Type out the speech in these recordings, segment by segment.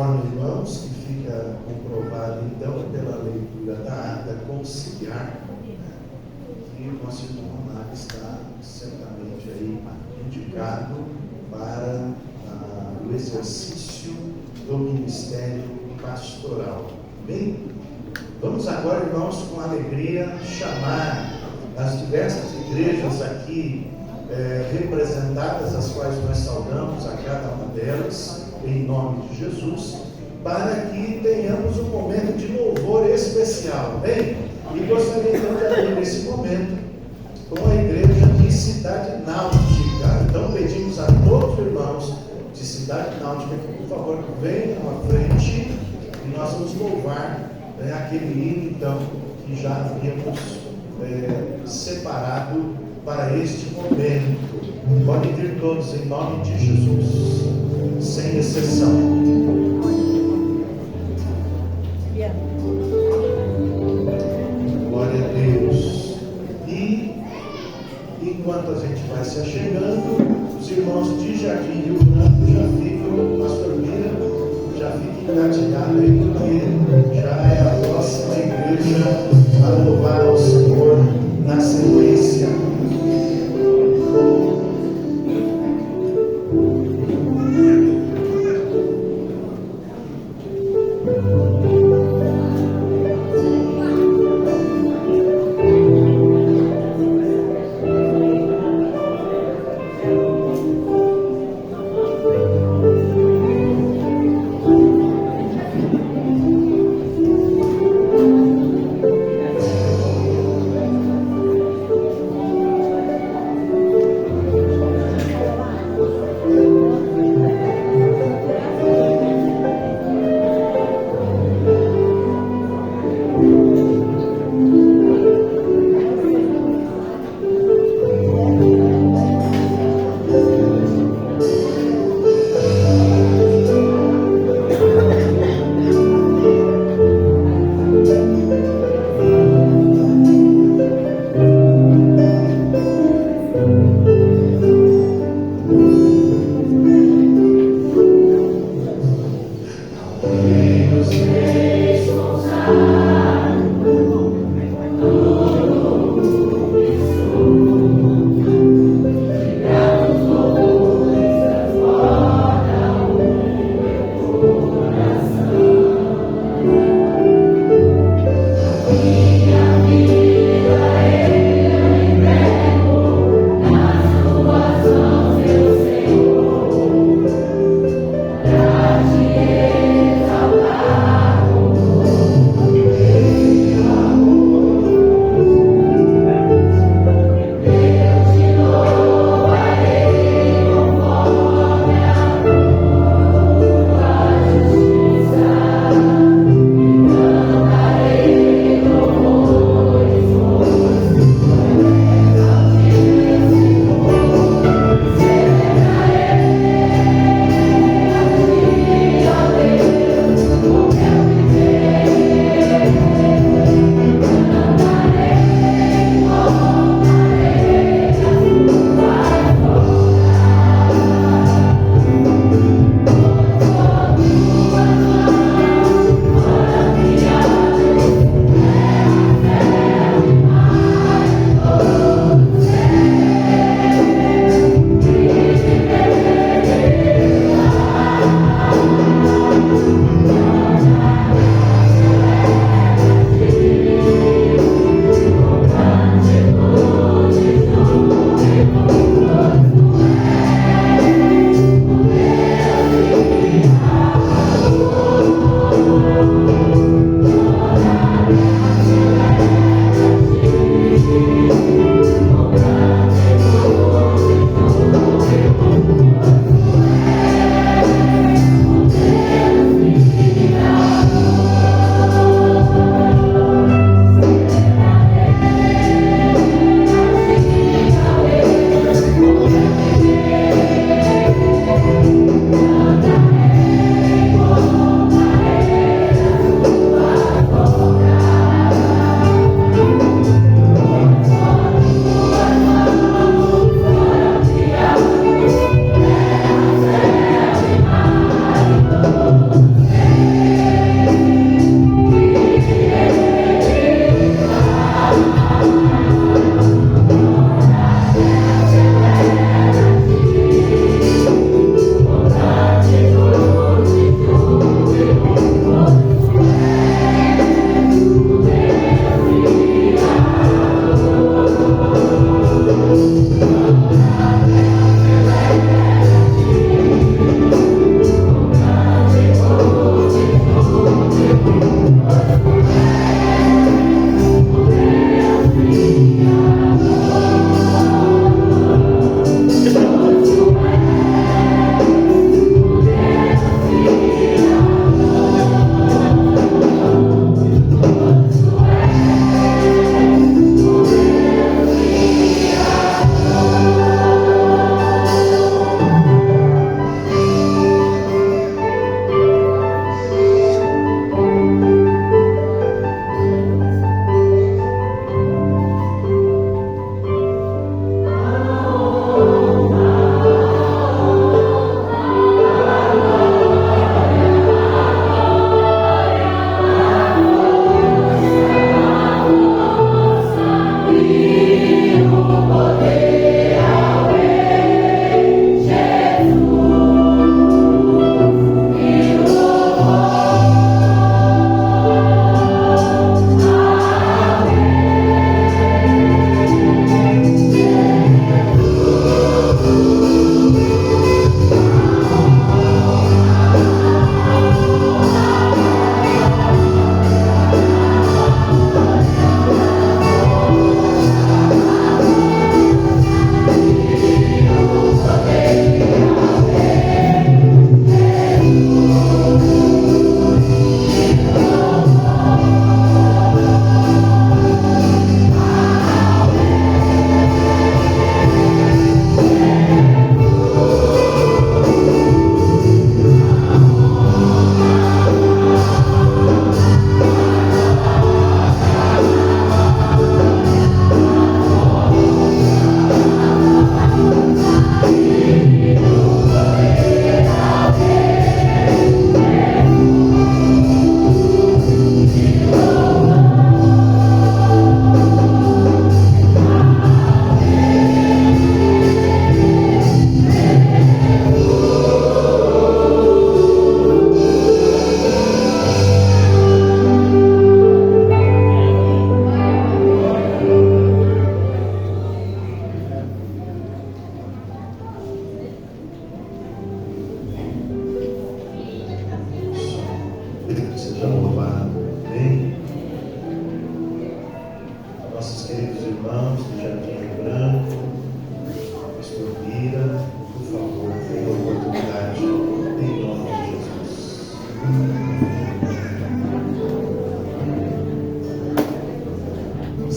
Conforme, irmãos, que fica comprovado então pela leitura da ata conciliar, que o nosso irmão Ronaldo está certamente aí indicado para o exercício do ministério pastoral. Bem, vamos agora, irmãos, com alegria chamar as diversas igrejas aqui representadas, as quais nós saudamos a cada uma delas, em nome de Jesus, para que tenhamos um momento de louvor especial. Bem, e gostaria então de abrir esse momento com a igreja de Cidade Náutica. Então pedimos a todos os irmãos de Cidade Náutica que, por favor, venham à frente e nós vamos louvar aquele hino, então, que já havíamos separado para este momento. Podem vir todos em nome de Jesus, sem exceção. Glória a Deus. E enquanto a gente vai se achegando, os irmãos de Jardim Rio Branco já ficam, pastor Mira, já fiquem engatilhados aí, porque já é a próxima igreja a louvar ao Senhor na sequência.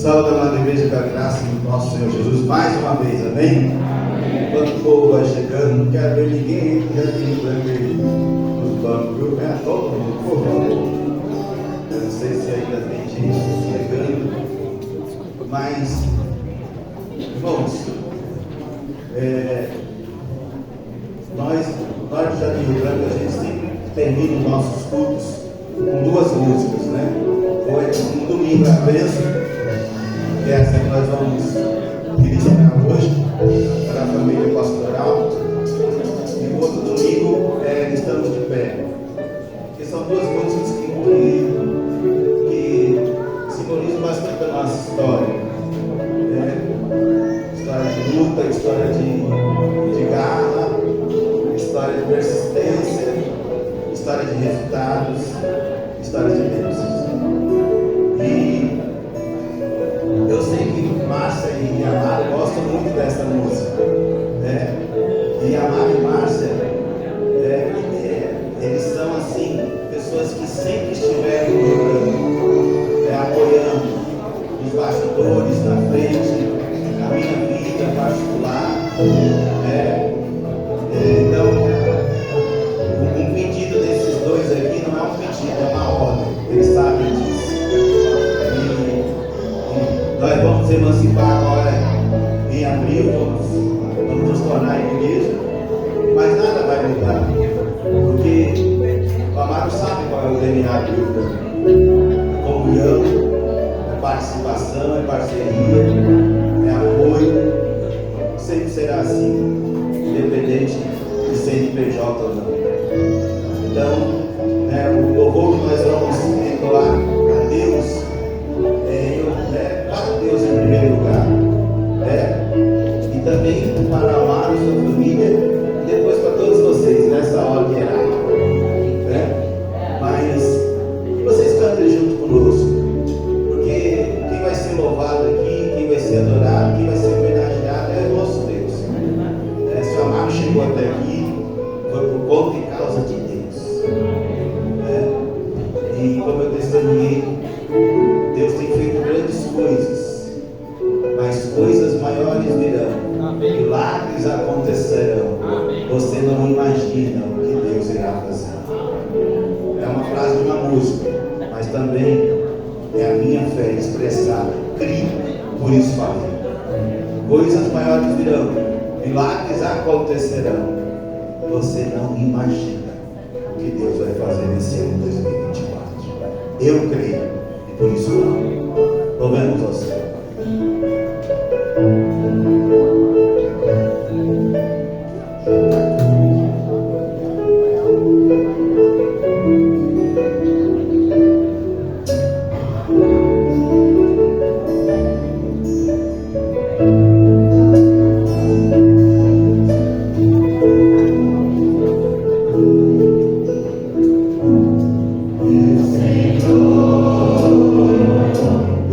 Salve, amada igreja da graça do nosso Senhor Jesus, mais uma vez, amém? Enquanto o povo vai chegando, não quero ver ninguém que já tem branco aí nos bancos, viu? É todo mundo, por favor. Eu não sei se ainda tem gente chegando, mas, irmãos, nós do Jardim Rio Branco, a gente sempre termina os nossos cultos com duas músicas, né? Foi um domingo a bênção, que é essa que nós vamos ministrar hoje para a família pastoral, e o outro domingo estamos de pé, que são duas músicas que simbolizam bastante a nossa história, história de luta, história de garra, história de persistência, história de resultados, história de bênçãos. E eu sei que Márcia e Amaro gostam muito dessa música, né? E Amaro e Márcia, eles são assim, pessoas que sempre estiveram lutando, apoiando nos bastidores, na frente, na minha vida particular, então, um pedido desses dois aqui não é um pedido, é uma ordem, eles sabem disso. Nós vamos emancipar agora em abril, vamos nos tornar igreja, mas nada vai mudar, porque o Amaro sabe qual é o DNA do Rio Branco: é comunhão, é participação, é parceria, é apoio, sempre será assim, independente de CNPJ ou não. Então, o louvor que nós vamos entoar a Deus, para Deus em primeiro lugar, e também para amar a sua família, e depois para todos vocês, nessa hora que era, mas que vocês cantem juntos mas também é a minha fé expressada. Crio, por isso falei. Coisas maiores virão, milagres acontecerão. Você não imagina o que Deus vai fazer nesse ano 2024. Eu creio e por isso falo. Louvemos ao Senhor.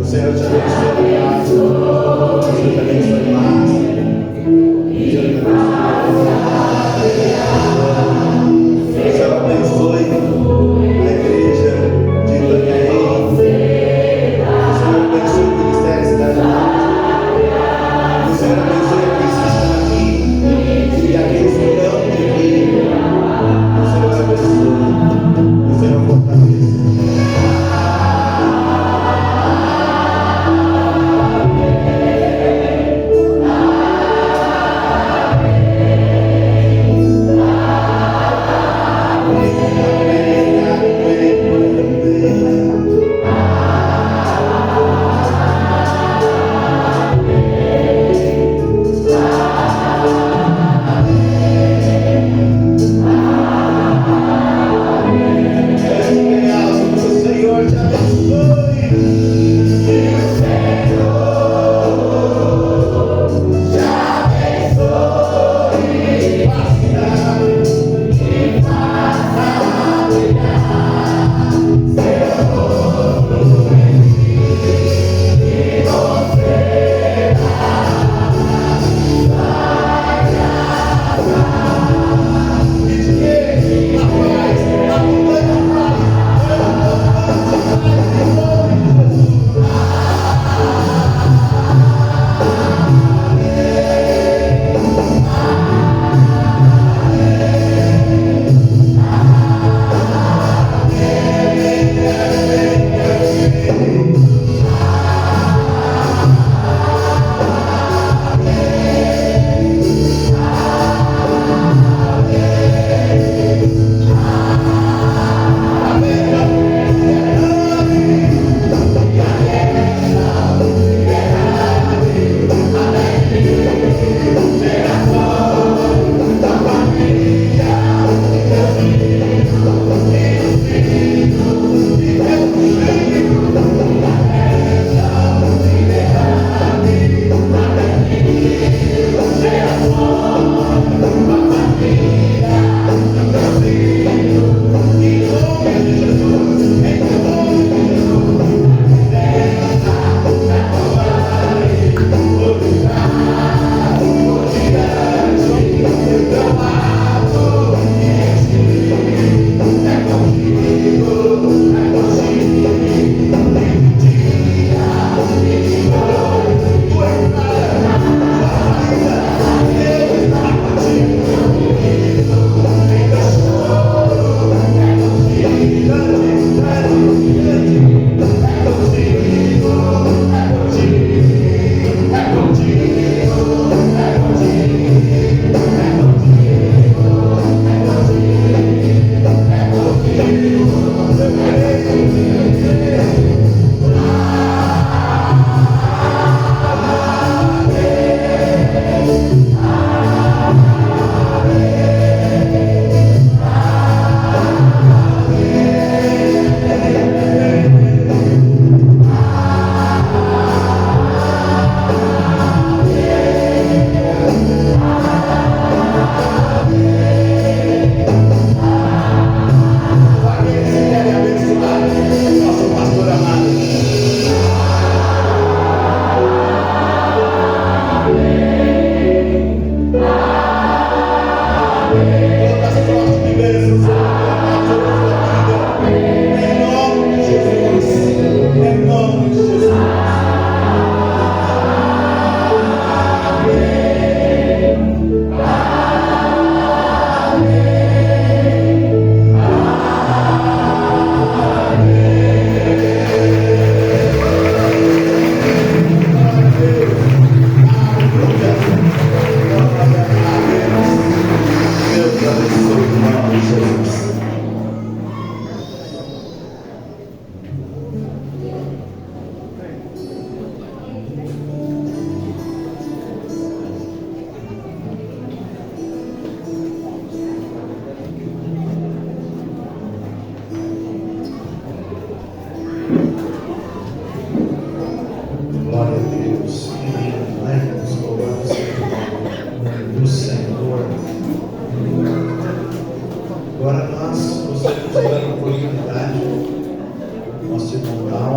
O Senhor te abençoe.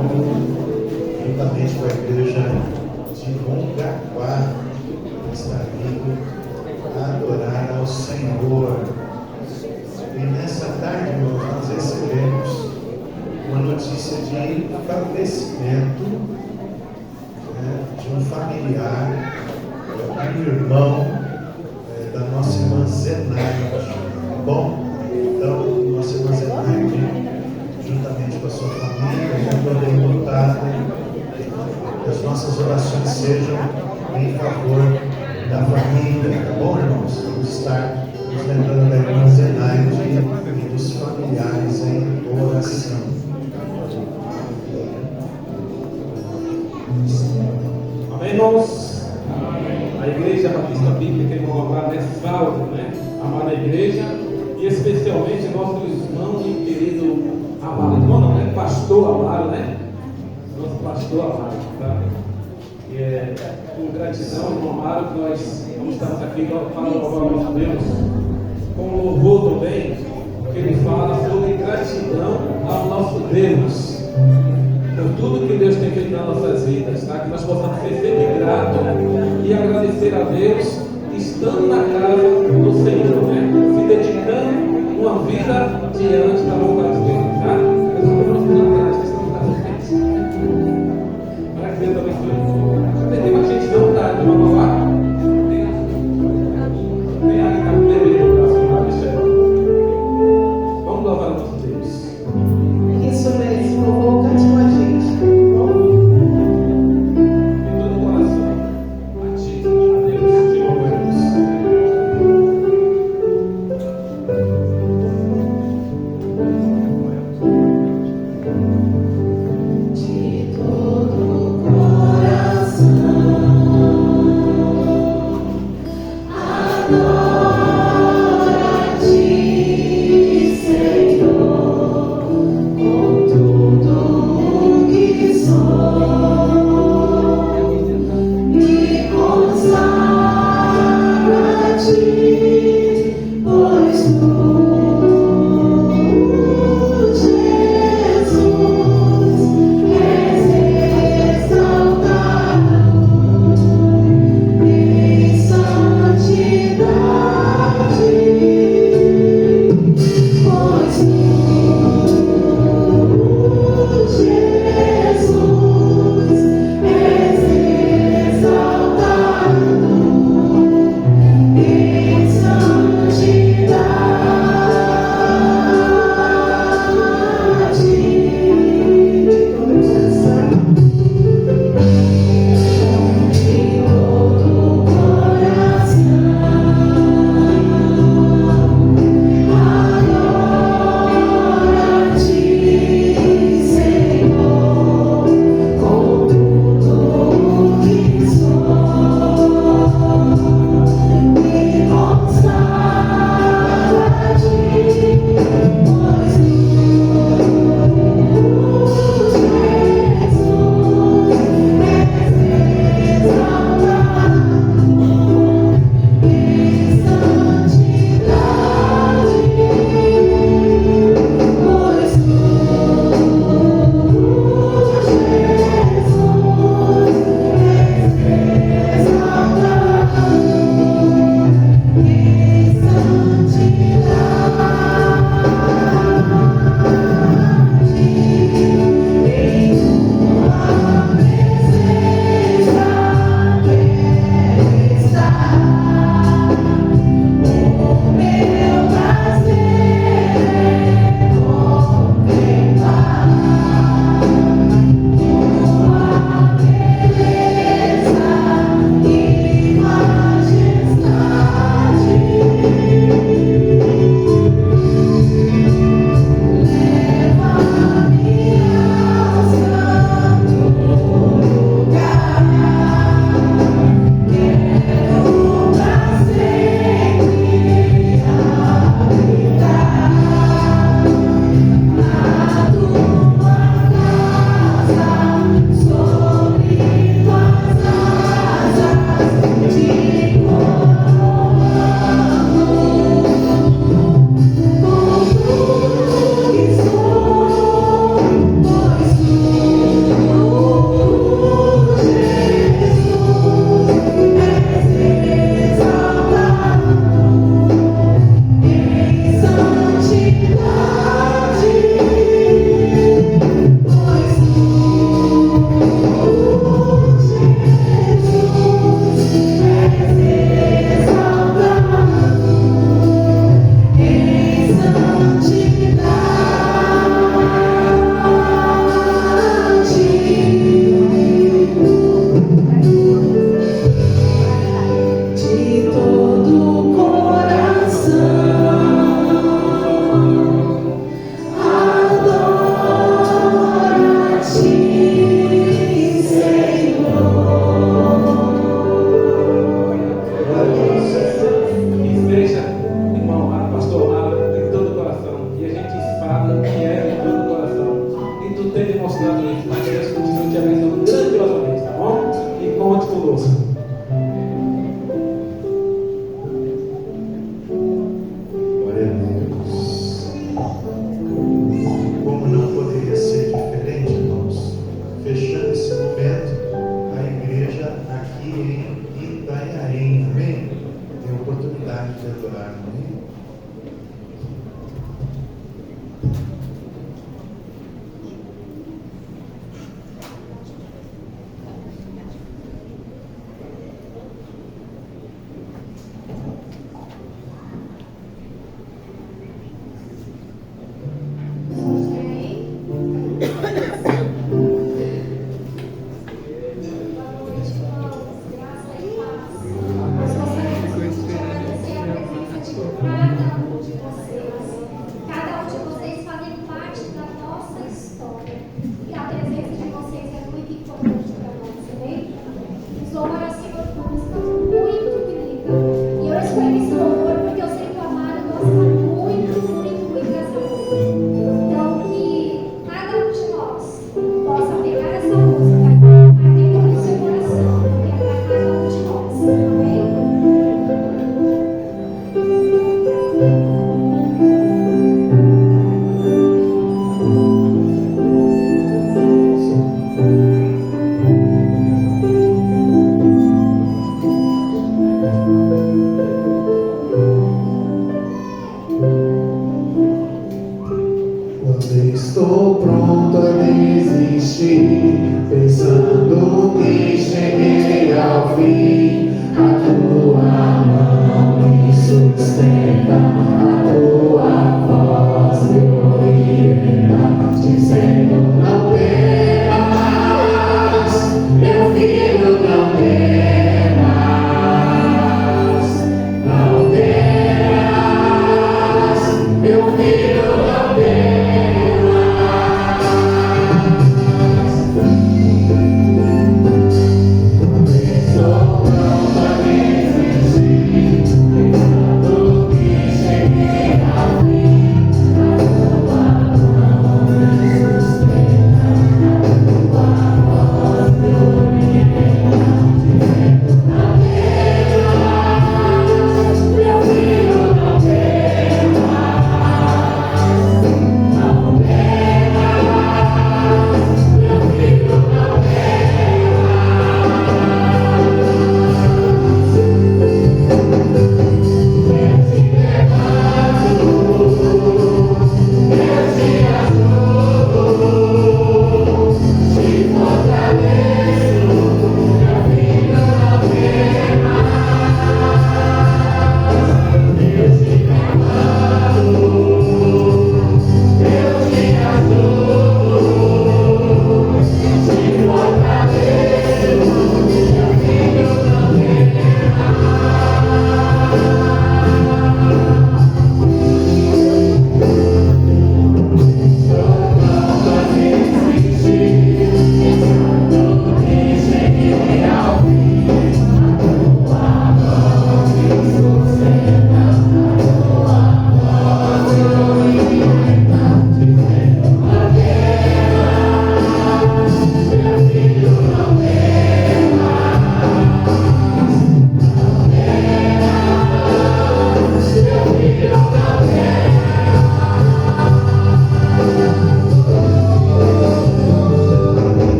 Legal, juntamente com a igreja de Mongaguá, está vindo adorar ao Senhor. E nessa tarde, irmãos, nós recebemos uma notícia de falecimento, né, de um familiar, um irmão da nossa irmã Zenaide. Bom, então, nossa irmã Zenaide, juntamente com a sua família, muito bem lutada, que as nossas orações sejam em favor da família, tá bom, irmãos? Vamos estar nos lembrando da irmã Zenaide e dos familiares em oração. Amém, irmãos? A Igreja Batista Bíblica em Mongaguá, né, salve, né? Amada igreja, e especialmente nosso irmão e querido amado, não, né? Pastor amado, né? Nosso pastor amado, tá? E é com gratidão, irmão amado, que nós estamos aqui para louvar o nosso Deus, com louvor também, que ele fala sobre gratidão ao nosso Deus. Por tudo que Deus tem feito nas nossas vidas, tá? Que nós possamos ser sempre gratos e agradecer a Deus, estando na casa do Senhor, né? Se dedicando uma vida diante da vontade dele, tá? Eu só estou mostrando atrás, que estamos na frente. Para que Deus abençoe. Não tem mais gente não, tá? De uma lá. Tem ali, tá? Bebê no braço, tá? Michel. Vamos louvar o nosso Deus. Isso mesmo, louvor, cante com a gente.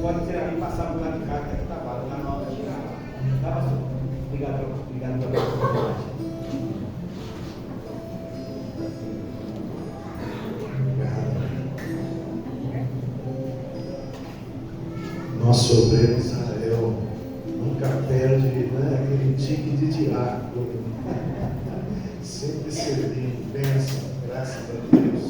Pode ser ali passar por lá de cá, até que tá lá na hora de tirar. Tá, pastor? Obrigado pela oportunidade. Nosso obreiro Israel nunca perde, né, aquele tique de diácono. Sempre servindo, bênção, graças a Deus.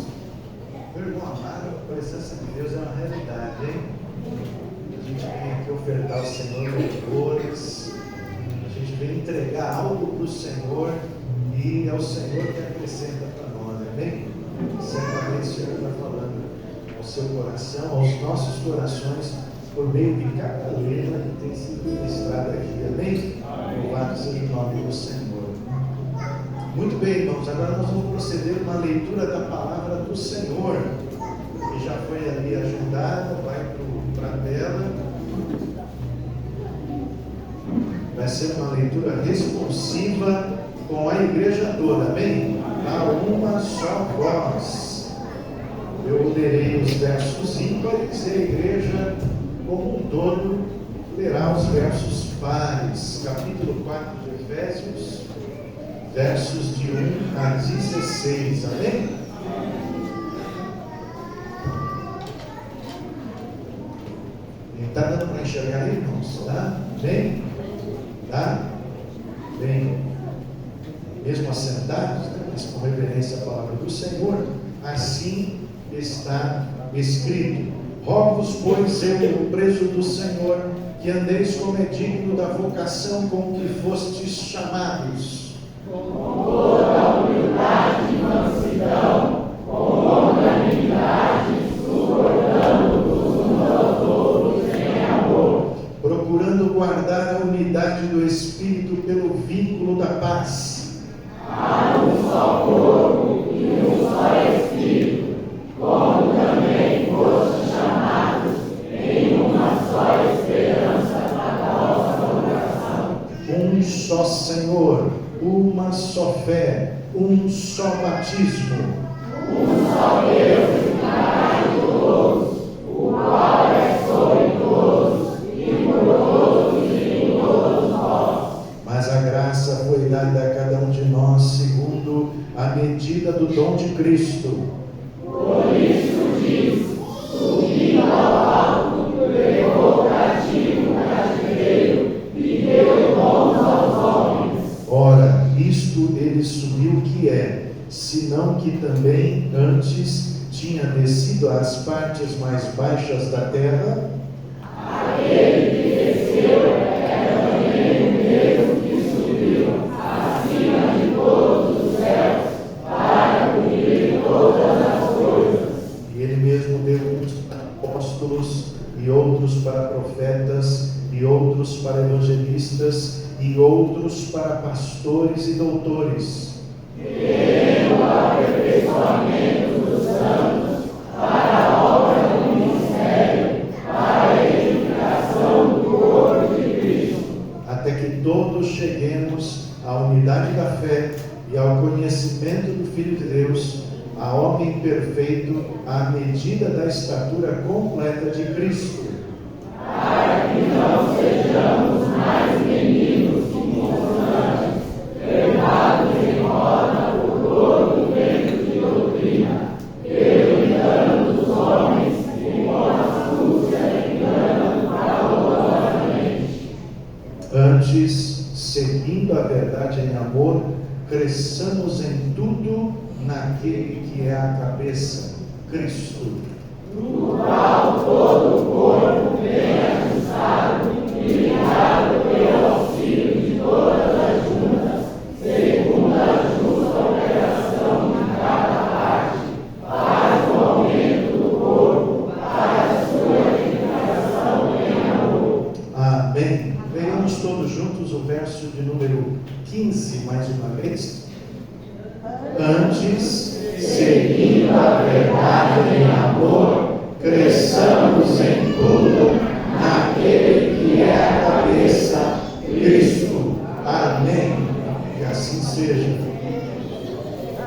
Meu irmão amado, a presença de Deus é uma realidade, hein? A gente vem aqui ofertar ao Senhor louvores, a gente vem entregar algo para o Senhor e é o Senhor que acrescenta para nós, amém? Certamente o Senhor está falando ao seu coração, aos nossos corações, por meio de cada letra que tem sido ministrada aqui, amém? Louvado seja o nome do Senhor. Muito bem, irmãos, agora nós vamos proceder uma leitura da palavra do Senhor, que já foi ali agendada, vai para a tela. Vai ser uma leitura responsiva com a igreja toda, amém? A uma só voz. Eu lerei os versos ímpares e a igreja, como um todo, lerá os versos pares. Capítulo 4 de Efésios, versos de 1 a 16, amém? Está dando para enxergar aí, irmãos? Tá? Bem? Tá? Bem? Mesmo assentados, né? Mas com reverência à palavra do Senhor, assim está escrito: rogo-vos, pois eu, preso do Senhor, que andeis como é digno da vocação com que fostes chamados. Com toda a humildade e mansidão, com longanimidade, suportando-vos uns aos outros em amor, procurando guardar a unidade do Espírito pelo vínculo da paz. há um só corpo e um só Espírito, como também fostes chamados em uma só esperança da vossa vocação. Um só Senhor, uma só fé, um só batismo. Um só Deus e Pai de todos, o qual é sobre todos e por todos e em todos nós. Mas a graça foi dada a cada um de nós segundo a medida do dom de Cristo. Por isso diz: subindo ao alto, levou cativo o cativeiro e deu dons aos homens. Ora, isto ele subiu que é, senão que também antes tinha descido às partes mais baixas da terra. Aquele que desceu é também o mesmo que subiu acima de todos os céus, para cobrir todas as coisas. E ele mesmo deu uns para apóstolos, e outros para profetas, e outros para evangelistas, e outros para pastores e doutores, Querendo o aperfeiçoamento dos santos, para a obra do ministério, para a edificação do corpo de Cristo, até que todos cheguemos à unidade da fé e ao conhecimento do Filho de Deus, a homem perfeito, à medida da estatura completa de Cristo. para que não sejamos mais meninos que constantes, levados em roda por todo o vento de doutrina, pelo engano dos homens, e com astúcia enganam fraudulosamente. Antes, seguindo a verdade em amor, cresçamos em tudo naquele que é a cabeça, Cristo. No qual todo o corpo bem ajustado e ligado pelo auxílio de todas as juntas, segundo a justa operação de cada parte, faz o aumento do corpo para a sua edificação em amor. Amém. Leiamos todos juntos o verso de número 15, mais uma vez. Antes, seguindo a verdade em amor, cresçamos em tudo naquele que é a cabeça, Cristo. Amém. Que assim seja.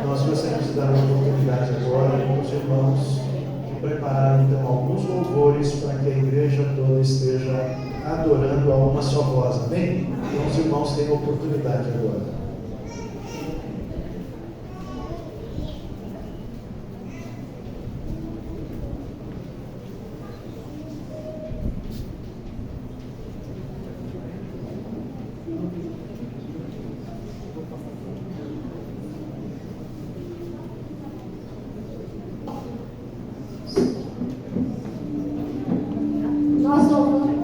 Nós gostaríamos de dar a oportunidade agora para os irmãos que prepararam então alguns louvores para que a igreja toda esteja adorando a uma só voz. Amém? Então os irmãos têm a oportunidade agora. Nós louvamos.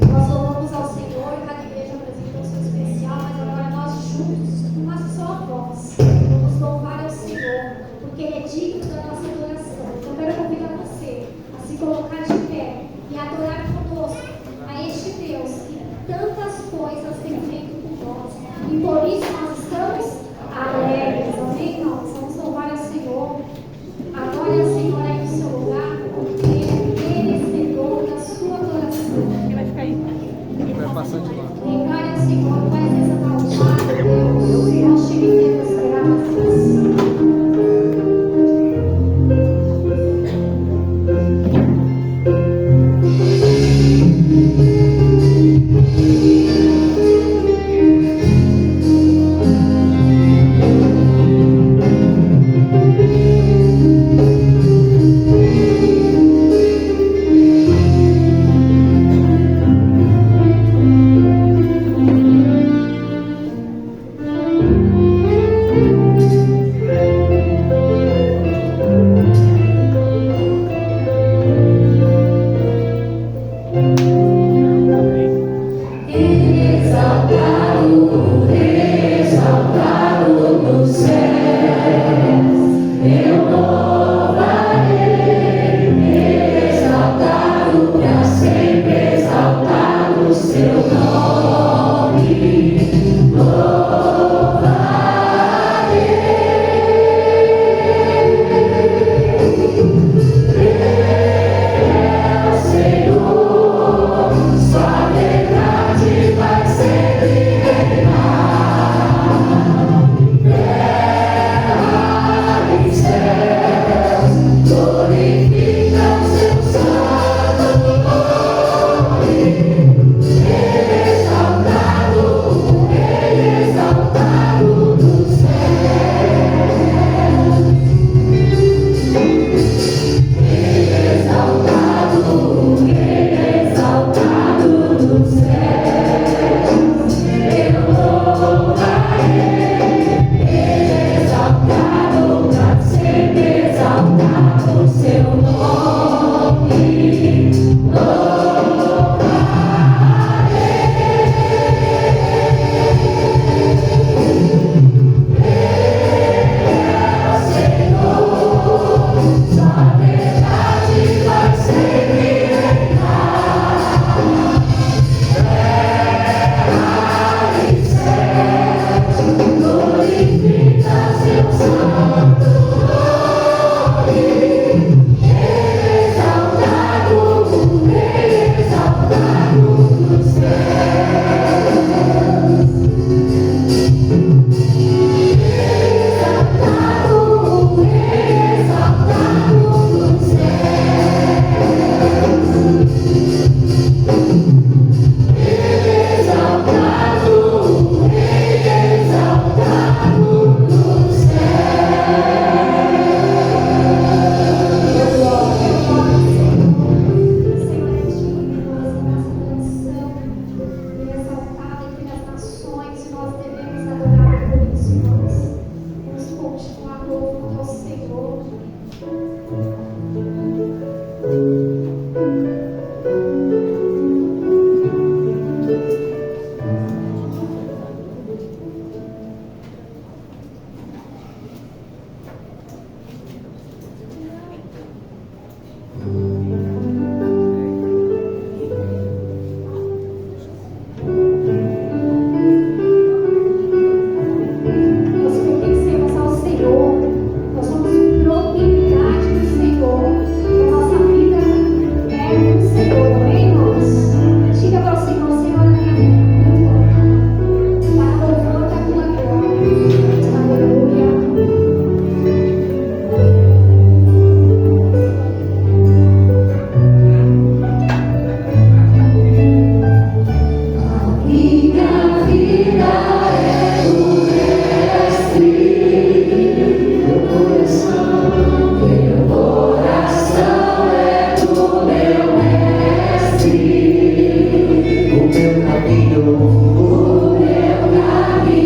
Nós louvamos ao Senhor, cada igreja apresentou seu especial, mas agora nós juntos, uma só voz, vamos louvar ao Senhor, porque Ele é digno da nossa adoração. Então, eu quero convidar você a se colocar de pé e adorar conosco a este Deus que tantas coisas tem feito por nós. E por isso nós estamos alegres. Amém, irmãos? Vamos louvar ao Senhor. Adore ao Senhor aí no seu lugar, porque Ele é merecedor da sua adoração. Ele vai ficar aí. Ele vai passar de lá. Declare ao Senhor, vai exaltar o Pai, Deus, nós te rendemos graças.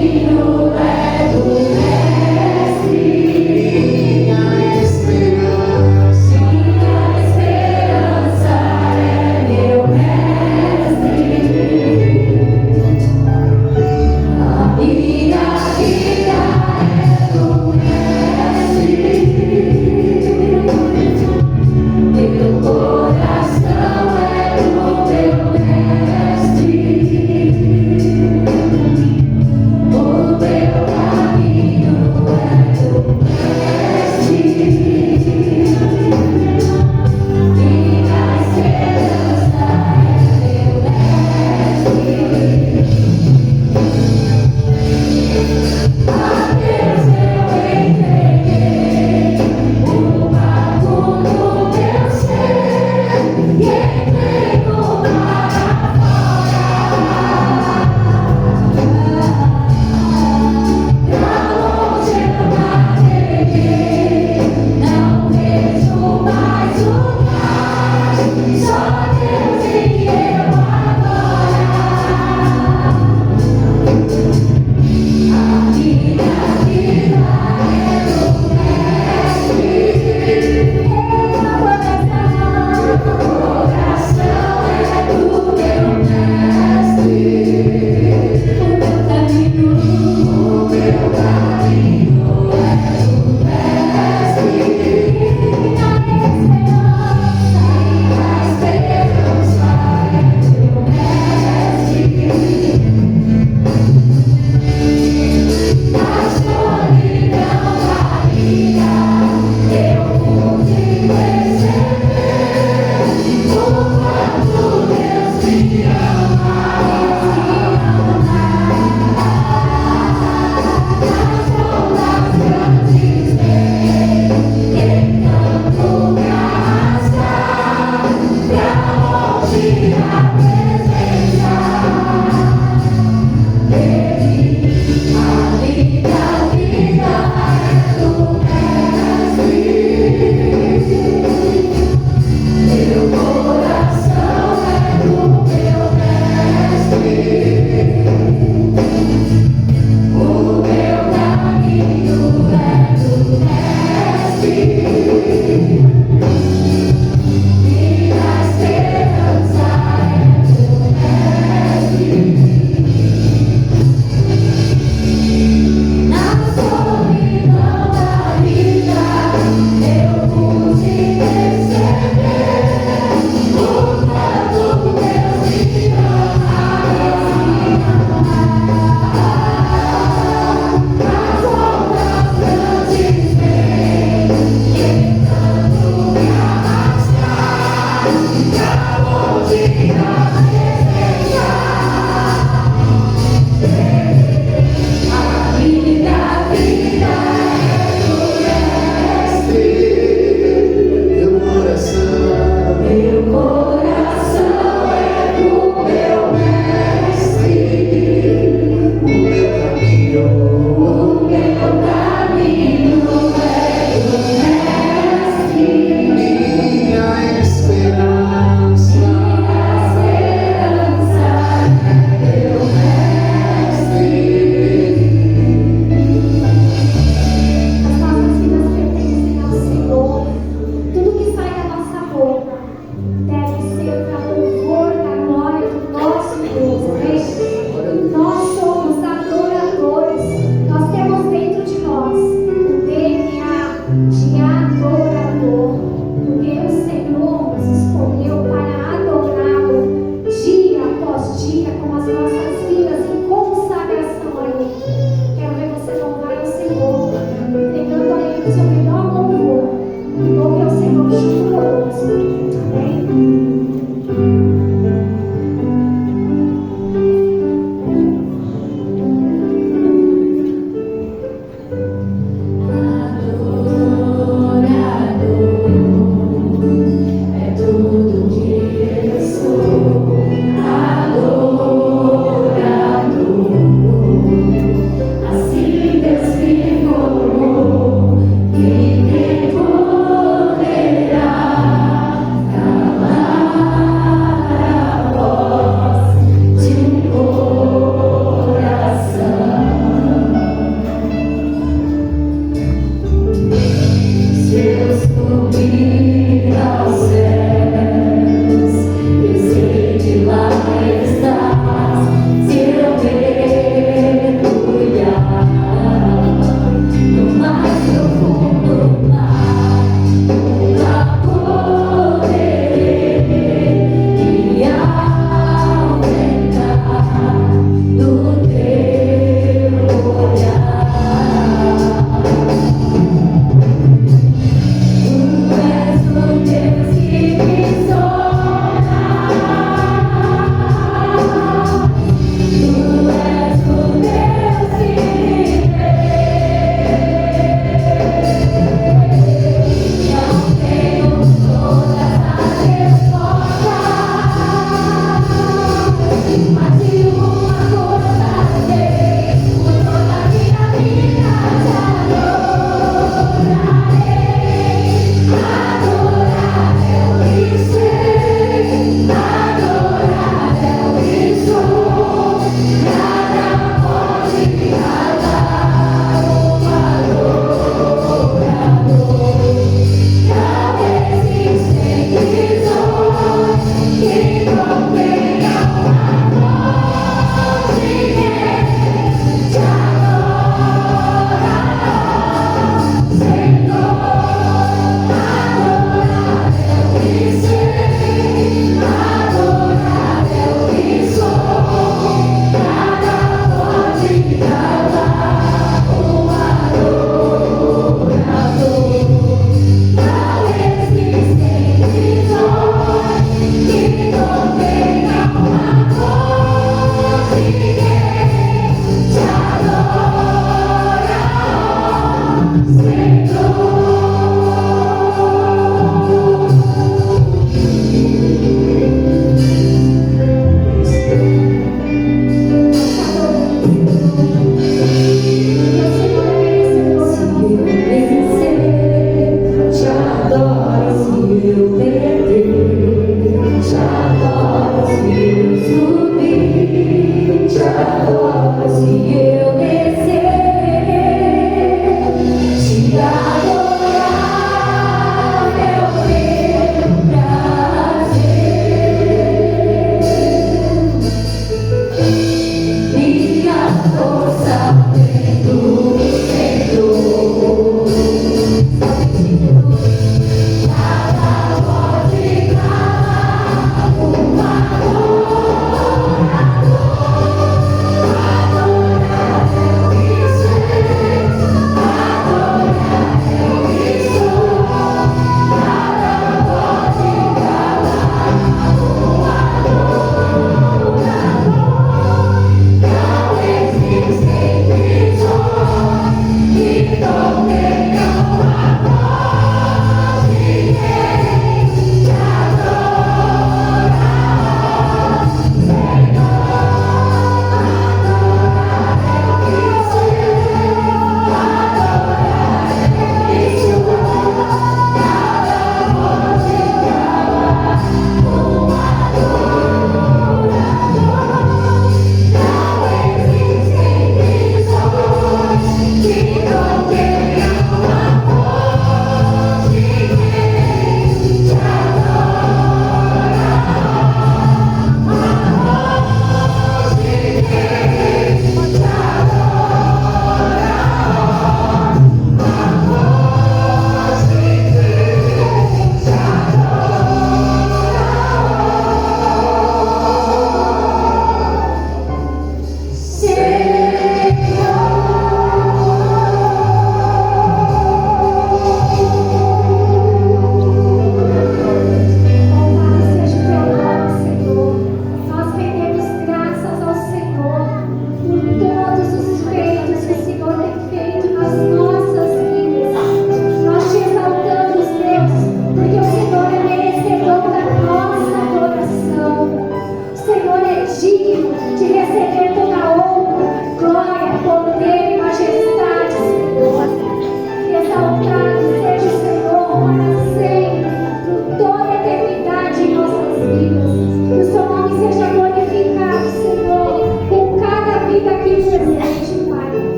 Meu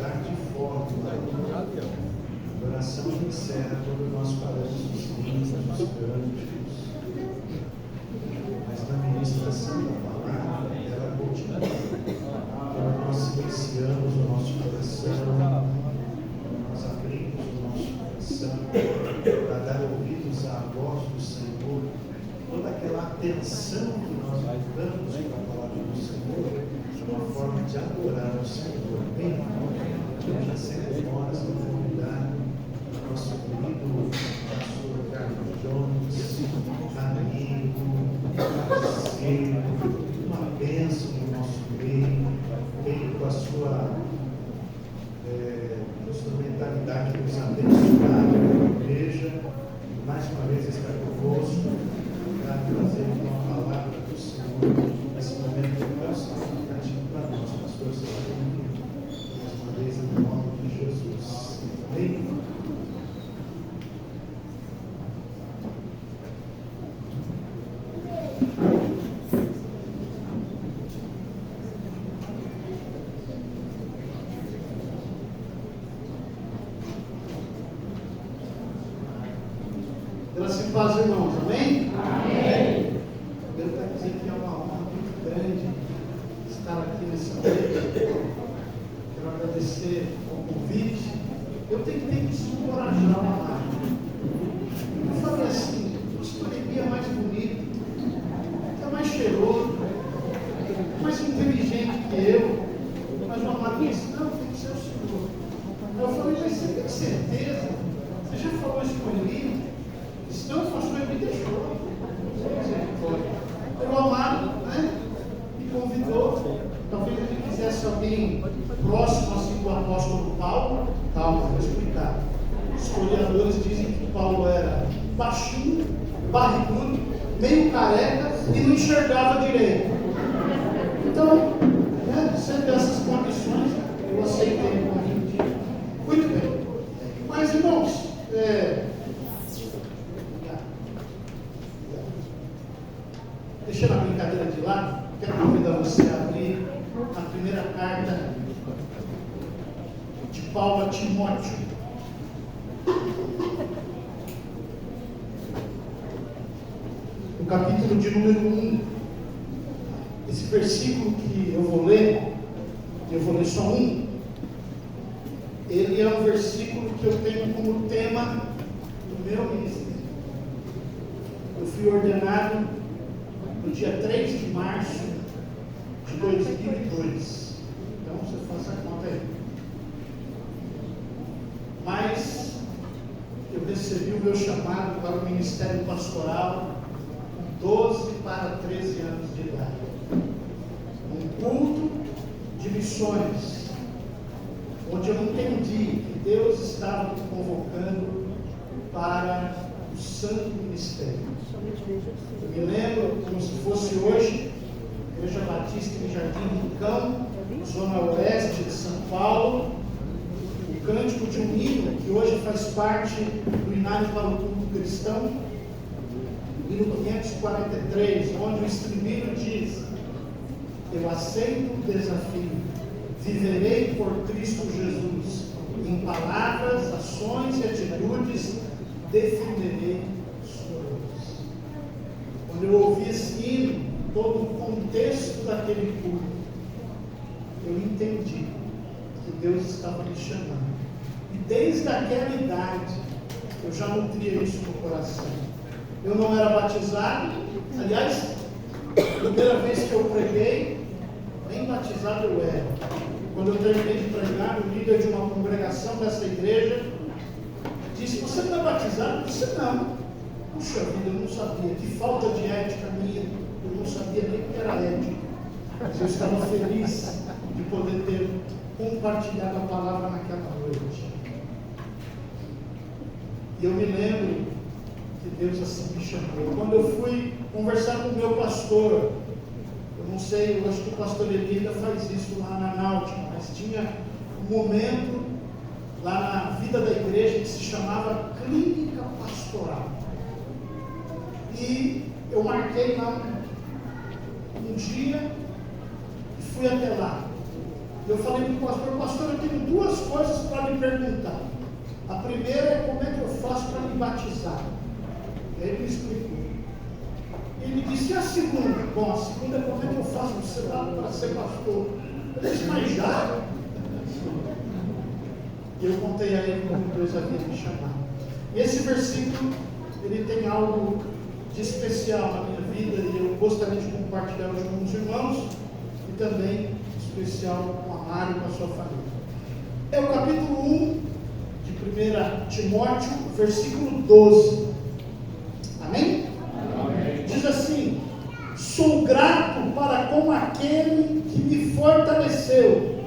tarde forma. A adoração sincera, quando nós falamos dos hinos, dos cânticos, mas na ministração da palavra, ela continua. Quando nós silenciamos o nosso coração, nós abrimos o nosso coração para dar ouvidos à voz do Senhor, toda aquela atenção que nós damos para a palavra do Senhor, é uma forma de adorar o Senhor. Bem, já sem demoras, eu vou convidar o nosso querido pastor Carlos Jones, amigo, parceiro, uma bênção no nosso meio, veio com a sua instrumentalidade nos abençoar na igreja, mais uma vez está conosco, para trazer uma palavra do Senhor nesse momento de oração significativo para nós, pastor Saúl, mais uma vez em nome de Jesus. Amém? Graças e paz, irmãos, amém? Amém. Eu quero dizer que é uma honra muito grande estar aqui nessa noite. Quero agradecer o convite. Eu tentei desencorajar uma live. Eu falei assim: escolheria mais bonito, que é mais cheiroso, mais inteligente que eu. Mas o amado disse: não, tem que ser o Senhor. Eu falei: mas você tem certeza? Você já falou isso com ele? Não, o pastor me deixou. O amado, né? Me convidou. Talvez ele quisesse alguém próximo assim do apóstolo Paulo. Calma, vou explicar. Os historiadores dizem que Paulo era baixinho, barrigudo, meio careca e não enxergava direito. Então, né, sempre essas condições, eu aceitei o convite. Muito bem. Mas, irmãos, deixando a brincadeira de lado, quero convidar você a abrir a primeira carta de Paulo a Timóteo. No capítulo de número 1. Esse versículo que eu vou ler só um. Ele é um versículo que eu tenho como tema do meu ministério. Eu fui ordenado no dia 3 de março de 2002. Então você faça a conta aí. Mas eu recebi o meu chamado para o ministério pastoral com 12 para 13 anos de idade. Um culto de missões, onde eu entendi que Deus estava me convocando para o santo ministério. Eu me lembro como se fosse hoje, Igreja Batista em Jardim Rincão, zona oeste de São Paulo, o cântico de um hino que hoje faz parte do Inário para o Culto Cristão, hino 543, onde o estribilho diz: eu aceito o desafio, viverei por Cristo Jesus, em palavras, ações e atitudes, defenderei sua luz. Quando eu ouvi esse hino, todo o contexto daquele culto, eu entendi que Deus estava me chamando. E desde aquela idade, eu já nutria isso no coração. Eu não era batizado, aliás, a primeira vez que eu preguei, nem batizado eu era. Quando eu terminei de pregar, o líder de uma congregação dessa igreja disse: você não é batizado? Eu disse: não. Puxa vida, eu não sabia. Que falta de ética minha. Eu não sabia nem o que era ética. Mas eu estava feliz de poder ter compartilhado a palavra naquela noite. E eu me lembro que Deus assim me chamou. Quando eu fui conversar com o meu pastor, eu não sei, eu acho que o pastor Eli ainda faz isso lá na Náutica, mas tinha um momento lá na vida da igreja que se chamava Clínica Pastoral. E eu marquei lá um dia e fui até lá. Eu falei para o pastor, eu tenho duas coisas para lhe perguntar. A primeira é como é que eu faço para me batizar. Ele me explicou. Ele disse, e a segunda? Bom, a segunda é como é que eu faço para ser pastor. Eu disse, mas já? E eu contei a ele como Deus havia me chamado. E esse versículo, ele tem algo de especial na minha vida e eu gostaria de compartilhar hoje com os irmãos e também especial com a Mário e com a sua família. É o capítulo 1 de 1 Timóteo, versículo 12. Amém? Amém? Diz assim: sou grato para com aquele que me fortaleceu,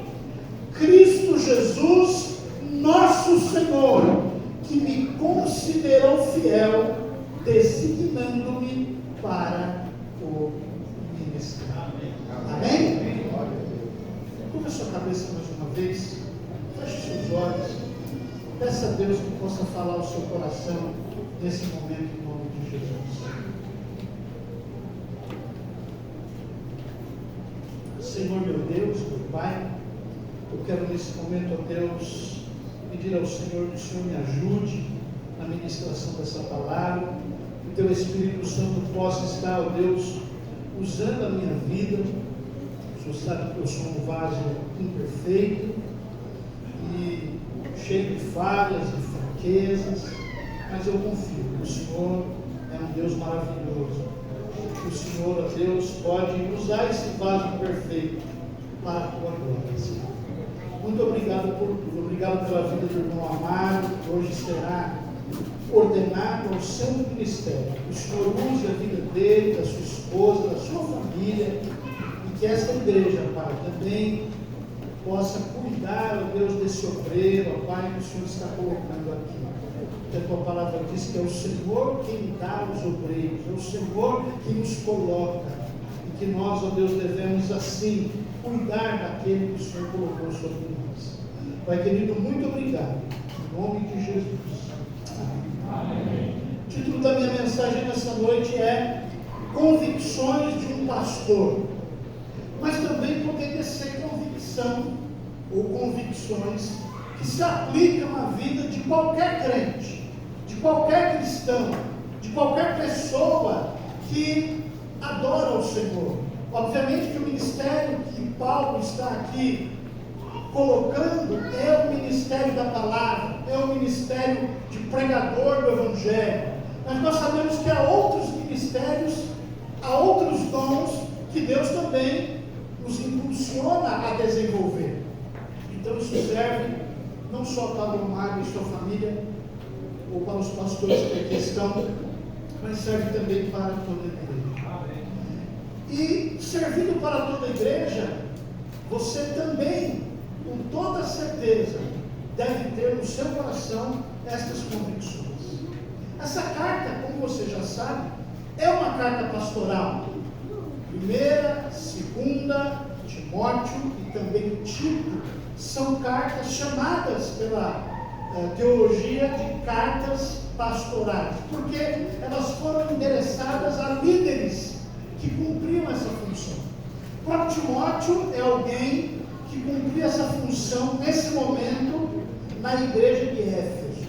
Cristo Jesus, nosso Senhor, que me considerou fiel, designando-me para o ministério. Amém? Curva a sua cabeça mais uma vez, feche seus olhos, peça a Deus que possa falar ao seu coração nesse momento, em nome de Jesus. Senhor meu Deus, meu Pai, eu quero nesse momento, ó Deus, pedir ao Senhor que o Senhor me ajude na ministração dessa palavra, que o Teu Espírito Santo possa estar, ó Deus, usando a minha vida. O Senhor sabe que eu sou um vaso imperfeito e cheio de falhas e fraquezas, mas eu confio que o Senhor é um Deus maravilhoso. Que o Senhor, ó Deus, pode usar esse vaso imperfeito para a Tua glória, Senhor. Muito obrigado por tudo. Obrigado pela vida do irmão Amaro, que hoje será ordenado ao seu ministério. Que o Senhor use a vida dele, da sua esposa, da sua família, e que esta igreja, Pai, também possa cuidar, ó Deus, desse obreiro, ó Pai, que o Senhor está colocando aqui. Porque a Tua palavra diz que é o Senhor quem dá os obreiros, é o Senhor quem nos coloca, e que nós, ó Deus, devemos assim cuidar daquele que o Senhor colocou sobre nós. Pai querido, muito obrigado, em nome de Jesus. Amém. O título da minha mensagem nessa noite é Convicções de um Pastor, mas também poderia ser convicção ou convicções que se aplicam à vida de qualquer crente, de qualquer cristão, de qualquer pessoa que adora o Senhor. Obviamente que o ministério que Paulo está aqui colocando é o ministério da palavra, é o ministério de pregador do Evangelho. Mas nós sabemos que há outros ministérios, há outros dons que Deus também nos impulsiona a desenvolver. Então isso serve não só para o Mário e sua família, ou para os pastores que aqui estão, mas serve também para toda a igreja. E servindo para toda a igreja, você também, com toda certeza, deve ter no seu coração estas convicções. Essa carta, como você já sabe, é uma carta pastoral. 1ª, 2ª, Timóteo e também Tito são cartas chamadas pela teologia de cartas pastorais, porque elas foram endereçadas a líderes que cumpriam essa função. O próprio Timóteo é alguém que cumpria essa função nesse momento na igreja de Éfeso.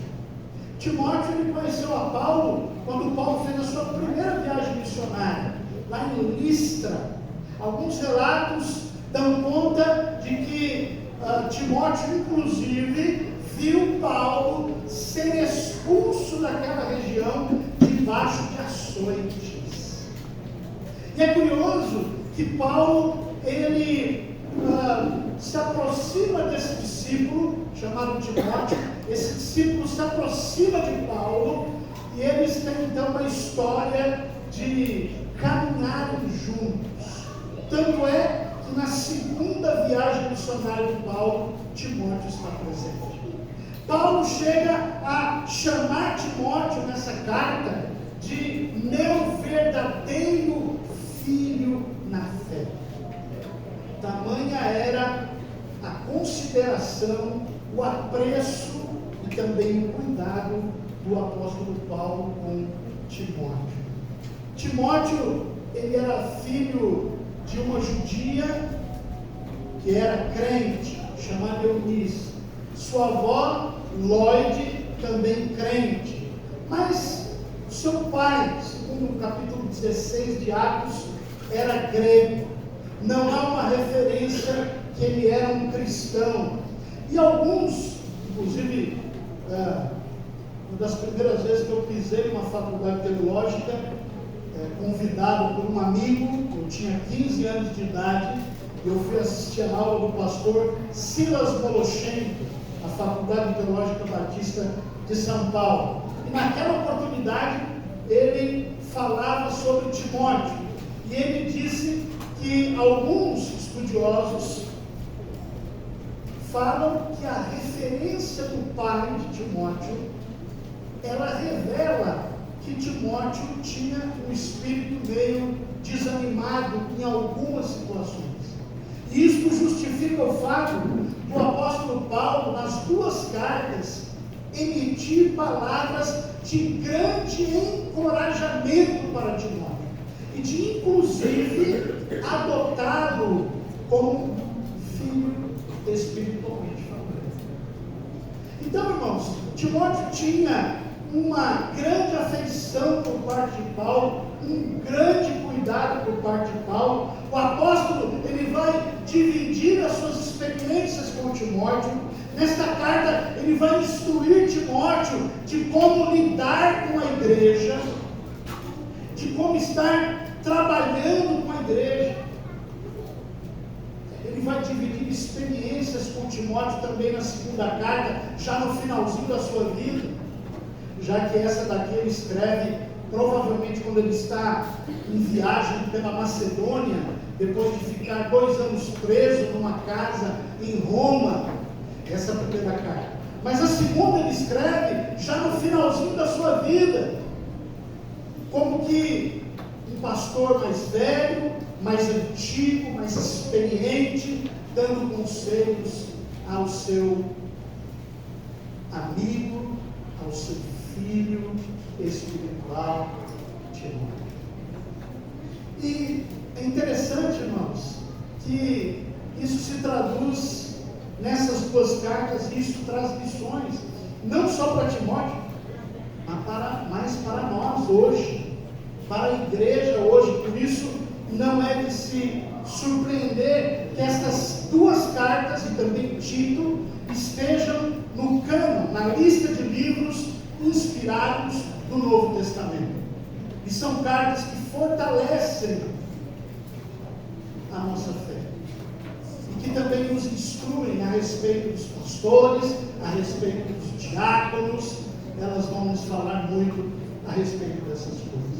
Timóteo ele conheceu a Paulo quando Paulo fez a sua primeira viagem missionária, lá em Listra. Alguns relatos dão conta de que Timóteo, inclusive, viu Paulo ser expulso daquela região debaixo de açoites. E é curioso que Paulo, ele se aproxima desse discípulo, chamado Timóteo. Esse discípulo se aproxima de Paulo, e eles têm então uma história de caminharem juntos. Tanto é que na segunda viagem missionária de Paulo, Timóteo está presente. Paulo chega a chamar Timóteo nessa carta de meu verdadeiro filho na fé. Tamanha era a consideração, o apreço e também o cuidado do apóstolo Paulo com Timóteo. Timóteo, ele era filho de uma judia que era crente, chamada Eunice. Sua avó, Lloyd, também crente. Mas seu pai, segundo o capítulo 16 de Atos, era grego. Não há uma referência que ele era um cristão. E alguns, inclusive, uma das primeiras vezes que eu pisei numa faculdade teológica, convidado por um amigo, eu tinha 15 anos de idade, eu fui assistir a aula do pastor Silas Molochenko, na Faculdade Teológica Batista de São Paulo. E naquela oportunidade, ele falava sobre Timóteo. E ele disse que alguns estudiosos falam que a referência do pai de Timóteo, ela revela que Timóteo tinha um espírito meio desanimado em algumas situações. E isso justifica o fato do apóstolo Paulo, nas duas cartas, emitir palavras de grande encorajamento para Timóteo e de, inclusive, adotá-lo como filho espiritualmente falando. Então, irmãos, Timóteo tinha uma grande afeição por parte de Paulo, um grande cuidado por parte de Paulo. O apóstolo, ele vai dividir as suas experiências com Timóteo. Nesta carta, ele vai instruir Timóteo de como lidar com a igreja, de como estar trabalhando com a igreja. Ele vai dividir experiências com Timóteo também na segunda carta, já no finalzinho da sua vida, já que essa daqui ele escreve provavelmente quando ele está em viagem pela Macedônia, depois de ficar 2 anos preso numa casa em Roma. Essa é a primeira carta. Mas a segunda ele escreve já no finalzinho da sua vida, como que um pastor mais velho, mais antigo, mais experiente, dando conselhos ao seu amigo, ao seu filho espiritual, Timóteo. E é interessante, irmãos, que isso se traduz nessas duas cartas, e isso traz lições, não só para Timóteo, mas para nós hoje, para a igreja hoje. Por isso, não é de se surpreender que estas duas cartas, e também Tito, estejam no cânon, na lista de livros inspirados do Novo Testamento. E são cartas que fortalecem a nossa fé. E que também nos instruem a respeito dos pastores, a respeito dos diáconos. Elas vão nos falar muito a respeito dessas coisas.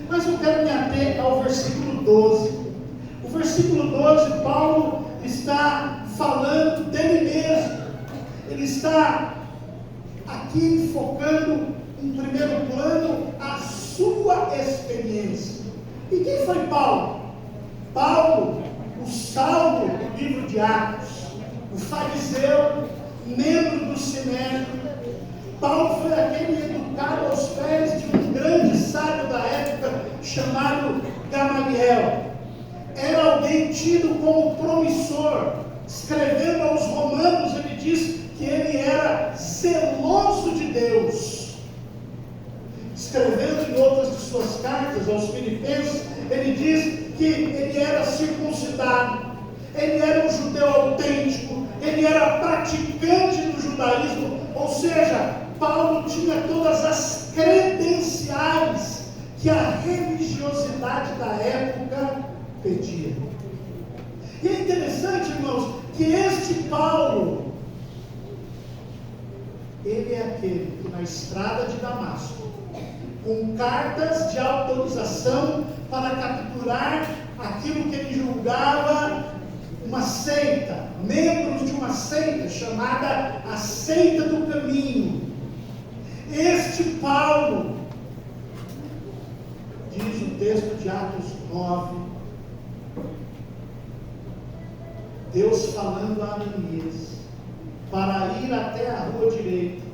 Mas eu quero me ater ao versículo 12. O versículo 12, Paulo está falando dele mesmo. Ele está aqui enfocando em primeiro plano a sua experiência. E quem foi Paulo? Paulo, o Saulo do livro de Atos, o fariseu, membro do Sinédrio. Paulo foi aquele educado aos pés de um grande sábio da época chamado Gamaliel. Era alguém tido como promissor. Escrevendo aos Romanos, ele diz que ele era zeloso de Deus. Escrevendo em outras de suas cartas aos Filipenses, ele diz que ele era circuncidado, ele era um judeu autêntico, ele era praticante do judaísmo, ou seja, Paulo tinha todas as credenciais que a religiosidade da época pedia. E é interessante, irmãos, que este Paulo, ele é aquele que na estrada de Damasco, com cartas de autorização para capturar aquilo que ele julgava uma seita, membros de uma seita chamada a Seita do Caminho. Este Paulo, diz o texto de Atos 9, Deus falando a Ananias para ir até a rua direita.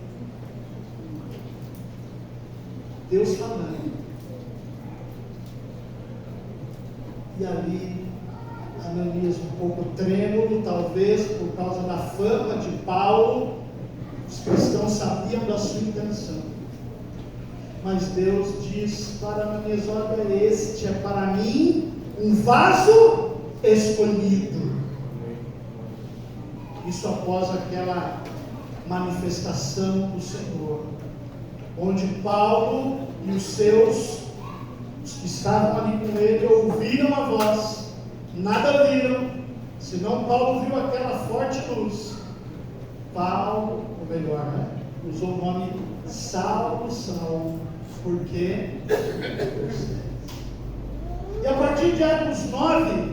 Deus falando. E ali Ananias um pouco trêmulo, talvez por causa da fama de Paulo. Os cristãos sabiam da sua intenção. Mas Deus diz para Ananias: olha, este é para mim um vaso escolhido. Isso após aquela manifestação do Senhor, onde Paulo e os seus, os que estavam ali com ele, ouviram a voz, nada viram, senão Paulo viu aquela forte luz. Paulo, ou melhor, usou o nome Saulo, Saulo, porque e a partir de Atos 9,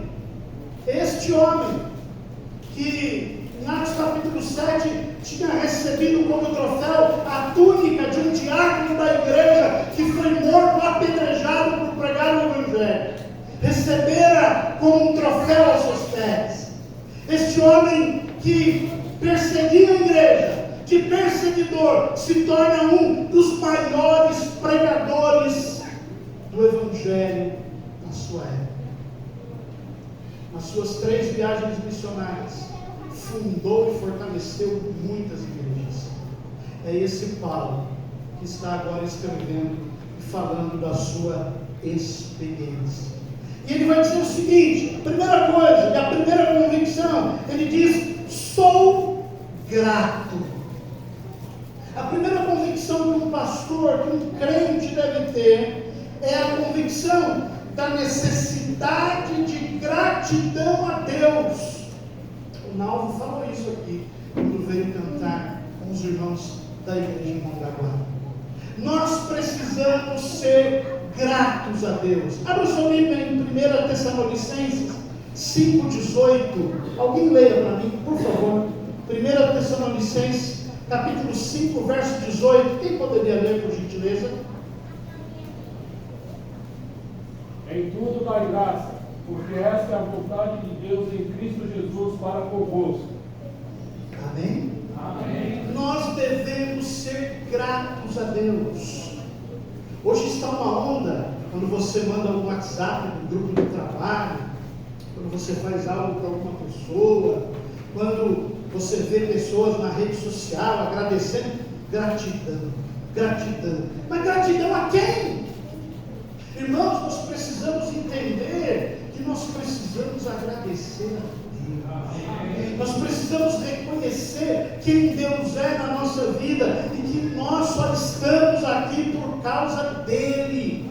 este homem que em Atos capítulo 7 tinha recebido como troféu a túnica de um diácono da igreja que foi morto, apedrejado por pregar o evangelho, recebera como um troféu aos seus pés. Este homem que perseguia a igreja, de perseguidor, se torna um dos maiores pregadores do evangelho na sua época. Nas suas 3 viagens missionárias, fundou e fortaleceu muitas igrejas. É esse Paulo que está agora escrevendo e falando da sua experiência. E ele vai dizer o seguinte: primeira coisa, e a primeira convicção, ele diz: sou grato. A primeira convicção que um pastor, que um crente deve ter, é a convicção da necessidade de gratidão a Deus. O Nalvo falou isso aqui, quando veio cantar com os irmãos da igreja em Mongaguá. Nós precisamos ser gratos a Deus. Abra sua Bíblia em 1 Tessalonicenses 5,18. Alguém leia para mim, por favor. 1 Tessalonicenses, capítulo 5, verso 18. Quem poderia ler, por gentileza? Em tudo dai graça, porque esta é a vontade de Deus em Cristo Jesus para convosco. Amém? Amém. Nós devemos ser gratos a Deus. Hoje está uma onda, quando você manda um WhatsApp no grupo de trabalho, quando você faz algo para alguma pessoa, quando você vê pessoas na rede social agradecendo, gratidão, gratidão. Mas gratidão a quem? Irmãos, nós precisamos entender que nós precisamos agradecer a Deus. Nós precisamos reconhecer quem Deus é na nossa vida e que nós só estamos aqui por causa dele.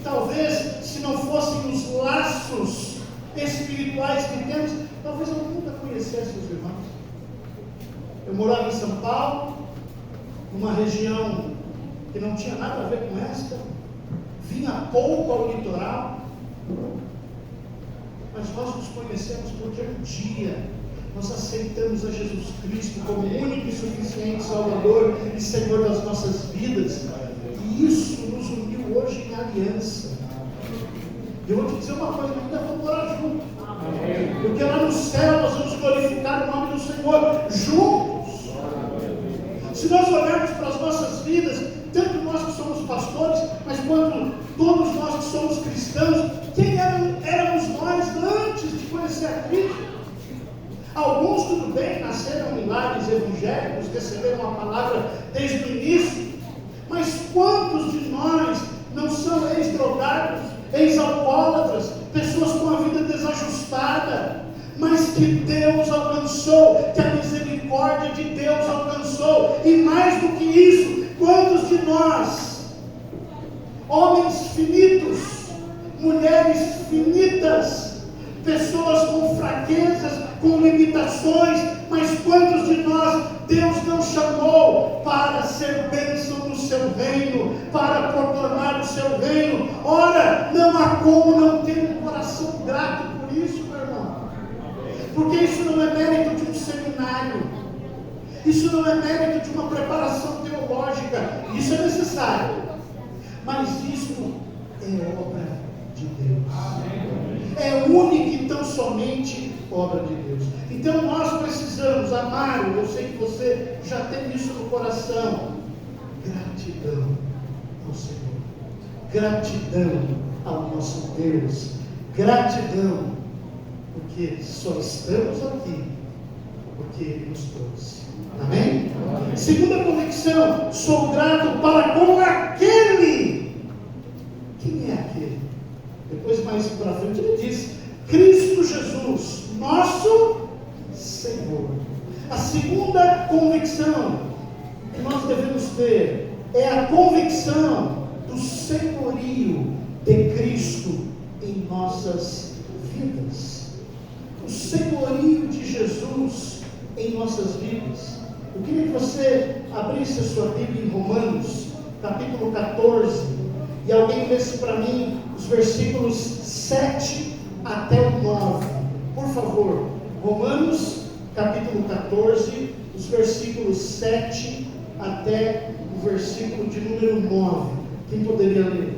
Talvez, se não fossem os laços espirituais que temos, talvez eu nunca conhecesse os irmãos. Eu morava em São Paulo, numa região que não tinha nada a ver com esta, vinha pouco ao litoral, mas nós nos conhecemos porque um dia nós aceitamos a Jesus Cristo como único e suficiente Salvador e Senhor das nossas vidas, e isso nos uniu hoje em aliança. Eu vou te dizer uma coisa, ainda vamos morar juntos, porque lá no céu nós vamos glorificar o nome do Senhor juntos. Se nós olharmos para as nossas vidas, tanto nós que somos pastores, mas quanto todos nós que somos cristãos, quem éramos nós antes de conhecer a Cristo? Alguns, tudo bem, nasceram em lares evangélicos, receberam a palavra desde o início, mas quantos de nós não são ex-drogados, ex-alcoólatras, pessoas com a vida desajustada, mas que Deus alcançou, que a misericórdia de Deus alcançou, e mais do que isso, quantos de nós, homens finitos, mulheres finitas, pessoas com fraquezas, com limitações, mas quantos de nós Deus não chamou para ser bênção no seu reino, para proclamar o seu reino? Ora, não há como não ter um coração grato por isso, meu irmão, porque isso não é mérito de um seminário, isso não é mérito de uma preparação teológica, isso é necessário, mas isso é obra de Deus, é única e tão somente obra de Deus. Então nós precisamos amar, eu sei que você já tem isso no coração, gratidão ao Senhor, gratidão ao nosso Deus, gratidão, porque só estamos aqui porque Ele nos trouxe. Amém? Segunda convicção: sou grato para com aquele. Quem é aquele? Depois, mais para frente, ele diz: Cristo Jesus, nosso Senhor. A segunda convicção que nós devemos ter é a convicção do senhorio de Cristo em nossas vidas. O senhorio de Jesus em nossas vidas. Eu queria que você abrisse a sua Bíblia em Romanos, capítulo 14, e alguém lesse para mim os versículos 7 até o 9. Por favor, Romanos, capítulo 14, os versículos 7 até o versículo de número 9. Quem poderia ler?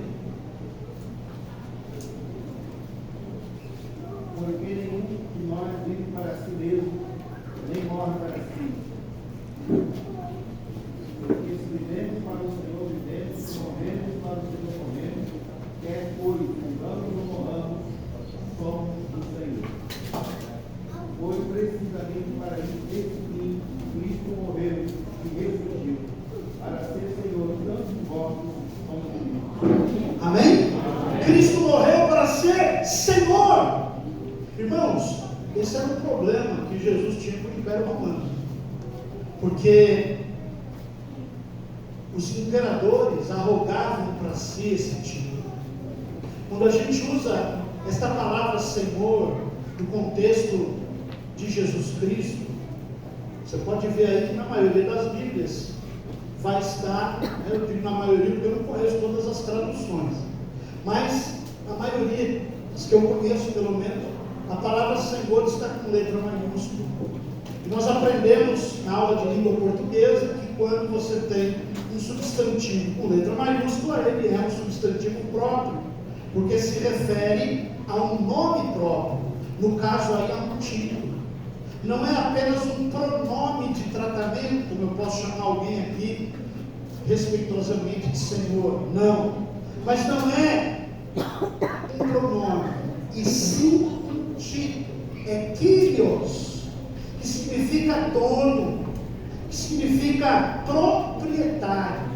Porque nenhum de nós vive para si mesmo, nem morre para si. Porque se vivemos para o Senhor, vivemos, se morremos para o Senhor, morremos, quer pois vivamos ou morramos, somos do Senhor. Foi precisamente para isso que Cristo morreu e ressurgiu, para ser Senhor tanto de mortos como de vivos. Amém? Cristo morreu para ser Senhor. Irmãos, esse era o problema que Jesus tinha com o Império Romano. Porque os imperadores arrogavam para si esse título. Quando a gente usa esta palavra Senhor no contexto de Jesus Cristo, você pode ver aí que na maioria das Bíblias vai estar, eu digo na maioria porque eu não conheço todas as traduções, mas a maioria, as que eu conheço pelo menos, a palavra Senhor está com letra maiúscula. E nós aprendemos na aula de língua portuguesa que quando você tem um substantivo com letra maiúscula, ele é um substantivo próprio, porque se refere a um nome próprio, no caso aí a um título. Não é apenas um pronome de tratamento, como eu posso chamar alguém aqui respeitosamente de Senhor, não. Mas não é um pronome, e sim um título. É Kyrios, que significa dono, que significa proprietário.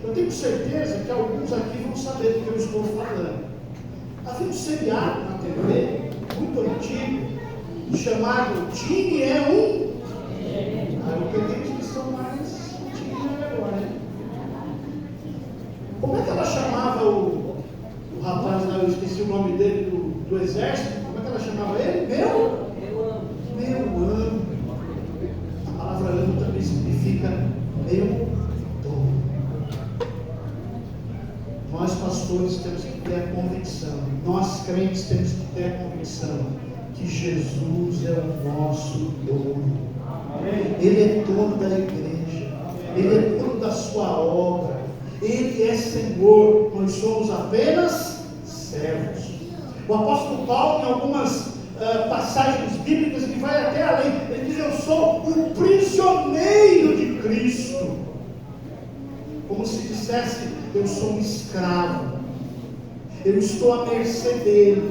Eu tenho certeza que alguns aqui vão saber do que eu estou falando. Havia um seriado na TV, muito antigo, chamado Time é um. Eu peguei que são mais Time agora, né? Como é que ela chamava o rapaz lá, eu esqueci o nome dele, do exército? Como é que ela chamava ele? Meu amo. A palavra amo também significa meu dono. Nós pastores temos que ter a convicção, nós crentes temos que ter a convicção que Jesus é o nosso dono. Ele é dono da igreja, Ele é dono da sua obra, Ele é Senhor, nós somos apenas servos. O apóstolo Paulo, em algumas passagens bíblicas, ele vai até além, ele diz: eu sou um prisioneiro de Cristo, como se dissesse: eu sou um escravo, eu estou à mercê dele,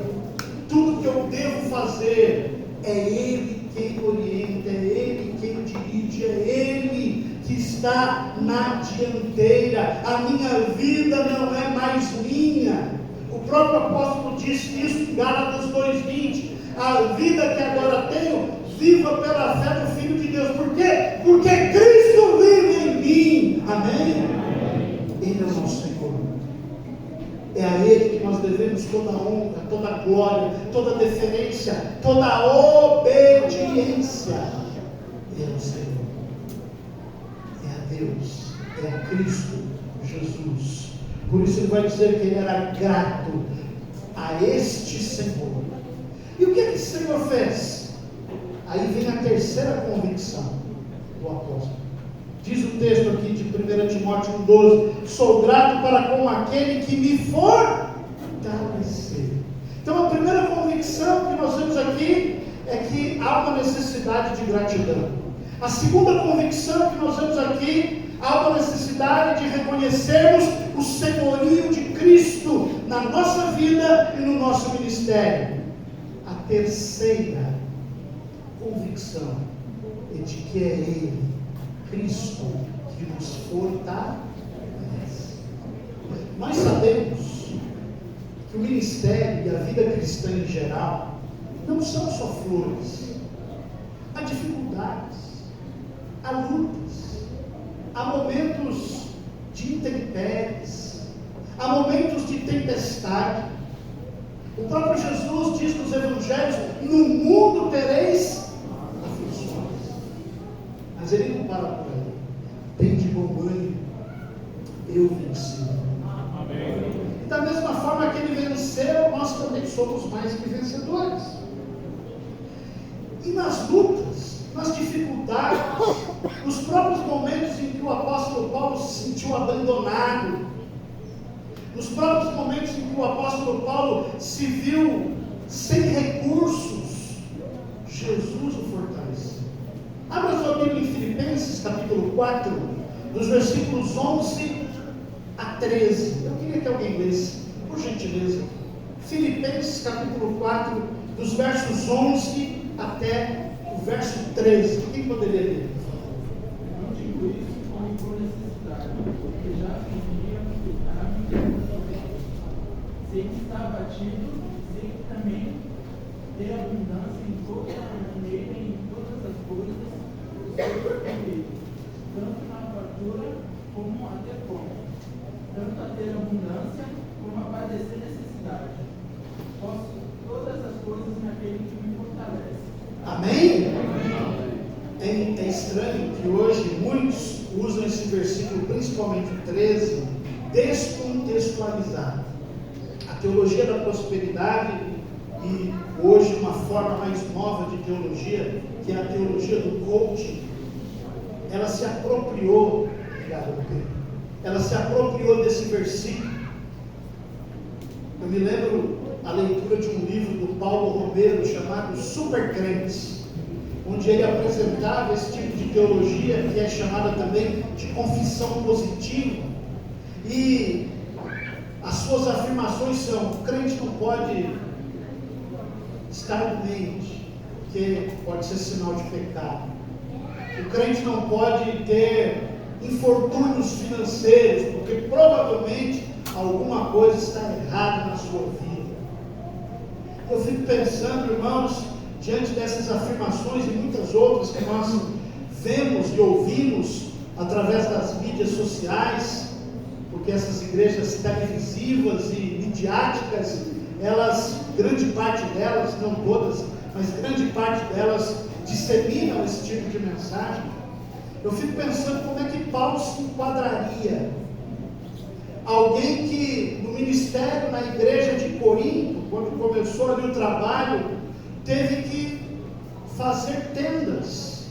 tudo que eu devo fazer é Ele quem orienta, é Ele quem dirige, é Ele que está na dianteira. A minha vida não é mais minha. O próprio apóstolo disse isso em Gálatas 2:20: a vida que agora tenho, viva pela fé no Filho de Deus. Por quê? Porque Cristo vive em mim. Amém? Ele é o nosso Senhor. É a Ele que nós devemos toda a honra, toda a glória, toda a deferência, toda a obediência. Ele é o Senhor. É a Deus, é a Cristo Jesus. Por isso ele vai dizer que ele era grato a este Senhor. E o que é que esse Senhor fez? Aí vem a terceira convicção do apóstolo. Diz o texto aqui de 1 Timóteo 1,12: sou grato para com aquele que me fortaleceu. Então a primeira convicção que nós vemos aqui é que há uma necessidade de gratidão. A segunda convicção que nós vemos aqui, há uma necessidade de reconhecermos o senhorio de Cristo na nossa vida e no nosso ministério. A terceira convicção é de que é Ele, Cristo, que nos fortalece. Nós sabemos que o ministério e a vida cristã em geral não são só flores. Há dificuldades, há lutas, há momentos de intempéries, há momentos de tempestade. O próprio Jesus diz nos evangelhos: no mundo tereis aflições. Mas ele não para por aí. Tem de bom ânimo, eu venci. Amém. E da mesma forma que ele venceu, nós também somos mais que vencedores. E nas lutas, nas dificuldades, nos próprios momentos em que o apóstolo Paulo se sentiu abandonado, nos próprios momentos em que o apóstolo Paulo se viu sem recursos, Jesus o fortaleceu. Abra sua Bíblia em Filipenses, capítulo 4, dos versículos 11 a 13. Eu queria que alguém lesse, por gentileza. Filipenses, capítulo 4, dos versos 11 até o verso 13. Quem poderia ler? Não digo isso como por necessidade, porque já vivia a minha também. Sei que está abatido, sei que também tem abundância em toda a maneira e em todas as coisas, o Senhor comigo, tanto na fartura como até fome, tanto a ter abundância como a padecer necessidade. Posso todas as coisas naquele que me fortalece. Amém? É estranho que hoje muitos usam esse versículo, principalmente o 13, descontextualizado. A teologia da prosperidade e hoje uma forma mais nova de teologia, que é a teologia do coaching, ela se apropriou, ela se apropriou desse versículo. Eu me lembro a leitura de um livro do Paulo Romero chamado Supercrentes, onde ele apresentava esse tipo de teologia que é chamada também de confissão positiva, e as suas afirmações são: o crente não pode estar doente, porque pode ser sinal de pecado. O crente não pode ter infortúnios financeiros, porque provavelmente alguma coisa está errada na sua vida. Eu fico pensando, irmãos, diante dessas afirmações e muitas outras que nós vemos e ouvimos através das mídias sociais, porque essas igrejas televisivas e midiáticas, elas, grande parte delas, não todas, mas grande parte delas disseminam esse tipo de mensagem. Eu fico pensando como é que Paulo se enquadraria. Alguém que no ministério na igreja de Corinto, quando começou ali o trabalho, teve que fazer tendas,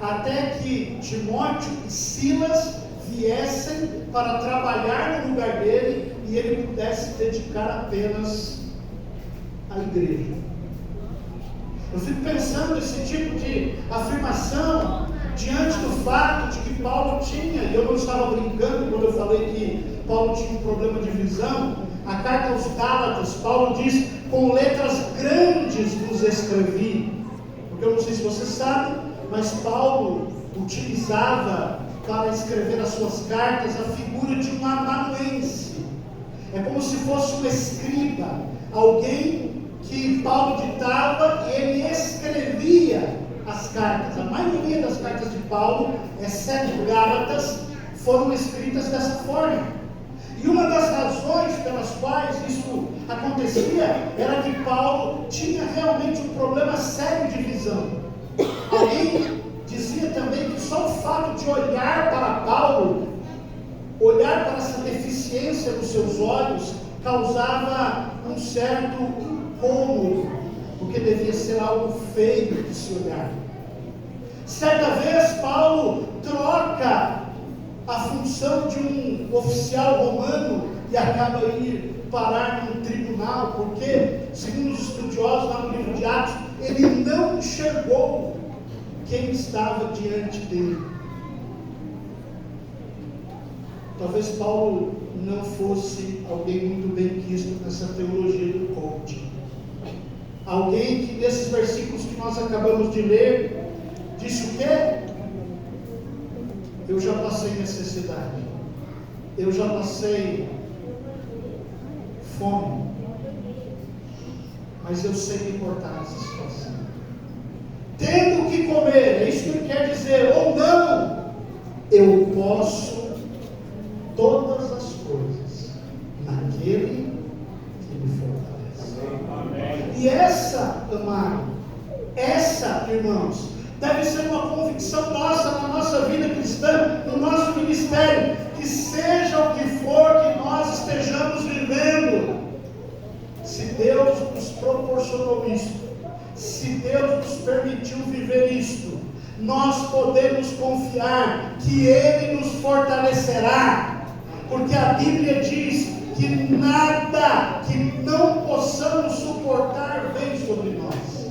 até que Timóteo e Silas viessem para trabalhar no lugar dele e ele pudesse dedicar apenas à igreja. Eu fico pensando nesse tipo de afirmação diante do fato de que Paulo tinha, e eu não estava brincando quando eu falei que Paulo tinha um problema de visão. A carta aos Gálatas, Paulo diz: com letras grandes vos escrevi. Porque eu não sei se você sabe, mas Paulo utilizava para escrever as suas cartas a figura de um amanuense. É como se fosse um escriba, alguém que Paulo ditava e ele escrevia as cartas. A maioria das cartas de Paulo, exceto Gálatas, foram escritas dessa forma. E uma das razões pelas quais isso acontecia era que Paulo tinha realmente um problema sério de visão. Alguém dizia também que só o fato de olhar para Paulo, olhar para essa deficiência nos seus olhos, causava um certo incômodo, porque devia ser algo feio de se olhar. Certa vez Paulo troca a função de um oficial romano e acaba ir parar num tribunal, porque, segundo os estudiosos lá no livro de Atos, ele não enxergou quem estava diante dele. Talvez Paulo não fosse alguém muito bem quisto nessa teologia do coaching. Alguém que nesses versículos que nós acabamos de ler, disse o quê? Eu já passei necessidade, eu já passei fome, mas eu sei me importar nessa situação. Tendo o que comer, é isso que ele quer dizer, ou não, eu posso todas as coisas naquele que me fortalece. Amém. E essa, amado, essa, irmãos, deve ser uma convicção nossa na nossa vida cristã, no nosso ministério, que seja o que for que nós estejamos vivendo, se Deus nos proporcionou isto, se Deus nos permitiu viver isto, nós podemos confiar que Ele nos fortalecerá, porque a Bíblia diz que nada que não possamos suportar vem sobre nós.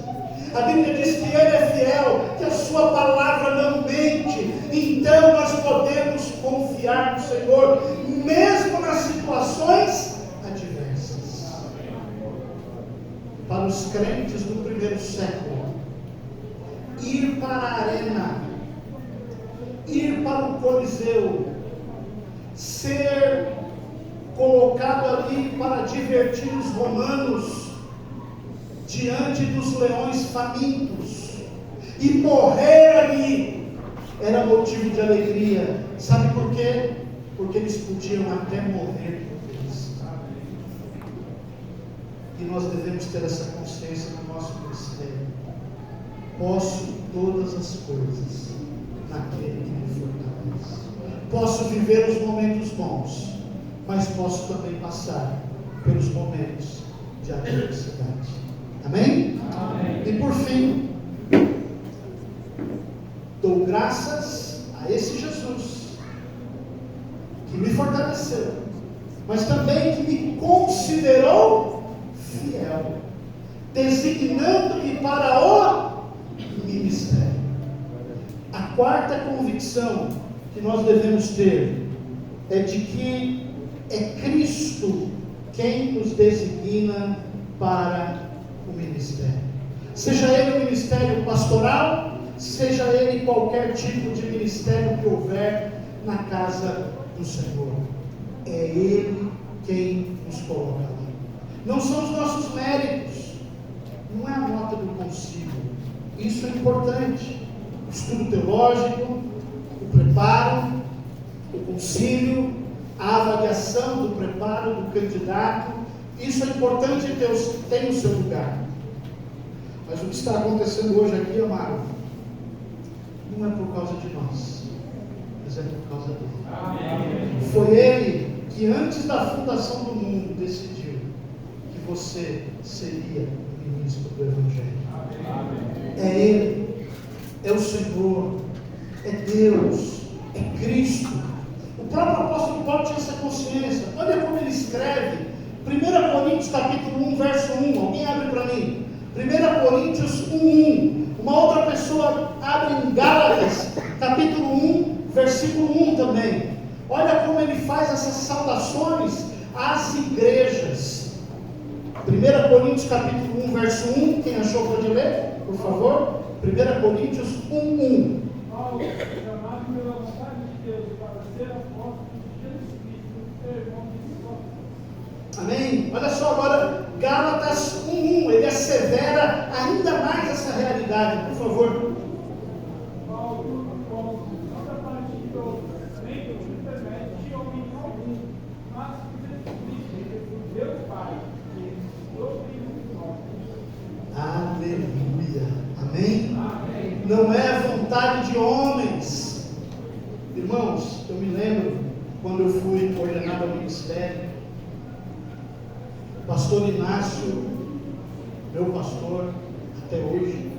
A Bíblia diz que Ele é fiel, que a Sua palavra não mente. Então nós podemos confiar no Senhor, mesmo nas situações adversas. Para os crentes do primeiro século, ir para a arena, ir para o Coliseu, ser colocado ali para divertir os romanos diante dos leões famintos e morrer ali era motivo de alegria. Sabe por quê? Porque eles podiam até morrer por Cristo. E nós devemos ter essa consciência no nosso ministério. Posso todas as coisas naquele que me fortalece. Posso viver os momentos bons, mas posso também passar pelos momentos de adversidade. Amém? Amém. E por fim, dou graças a esse Jesus que me fortaleceu, mas também que me considerou fiel, designando-me para o ministério. A quarta convicção que nós devemos ter é de que é Cristo quem nos designa para o ministério. Seja ele o ministério pastoral, seja ele qualquer tipo de ministério que houver na casa do Senhor. É Ele quem nos coloca ali. Não são os nossos méritos, não é a nota do concílio. Isso é importante. O estudo teológico, o preparo, o concílio, a avaliação do preparo do candidato, isso é importante e Deus tem o seu lugar. Mas o que está acontecendo hoje aqui, amado, não é por causa de nós, mas é por causa dele. Amém. Foi Ele que antes da fundação do mundo decidiu que você seria o ministro do Evangelho. Amém. É Ele, é o Senhor, é Deus, é Cristo. O próprio apóstolo Paulo tinha essa consciência. Olha como ele escreve, 1 Coríntios capítulo 1, verso 1, alguém abre para mim, 1 Coríntios 1, uma outra pessoa abre em Gálatas, capítulo 1, versículo 1 também. Olha como ele faz essas saudações às igrejas. 1 Coríntios capítulo 1, verso 1, quem achou pode ler, por favor? 1 Coríntios 1, 1. Paulo, chamado pela vontade de Deus para ser apóstolo de Jesus Cristo, irmão de sua. Amém? Olha só agora, Gálatas 1:1, ele assevera ainda mais essa realidade, por favor. Paulo, apóstolo, não da parte de outros, nem por intermédio de homem algum, mas por Jesus Cristo, Deus Pai, que ressuscitou Cristo de nós. Aleluia. Amém? Amém. Não é vontade de homens. Irmãos, eu me lembro quando eu fui ordenado ao ministério, o pastor Inácio, meu pastor até hoje,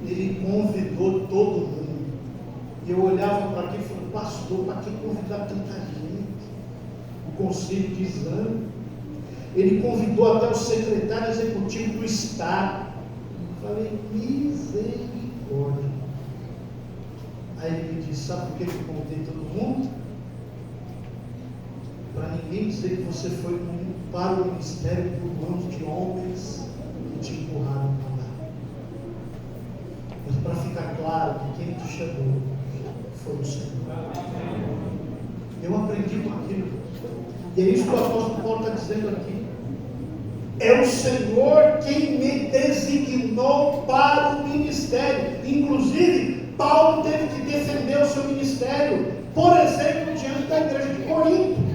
ele convidou todo mundo. E eu olhava para aqui e falei, pastor, para que convidar tanta gente? O conselho de exame. Ele convidou até o secretário executivo do Estado. Eu falei, misericórdia. Aí ele me disse, sabe por que eu convidei todo mundo? Para ninguém dizer que você foi para o ministério por mãos de homens te empurraram para lá. Mas para ficar claro que quem te chamou foi o Senhor. Eu aprendi com aquilo. E é isso que o apóstolo Paulo está dizendo aqui. É o Senhor quem me designou para o ministério. Inclusive, Paulo teve que defender o seu ministério, por exemplo, diante da igreja de Corinto.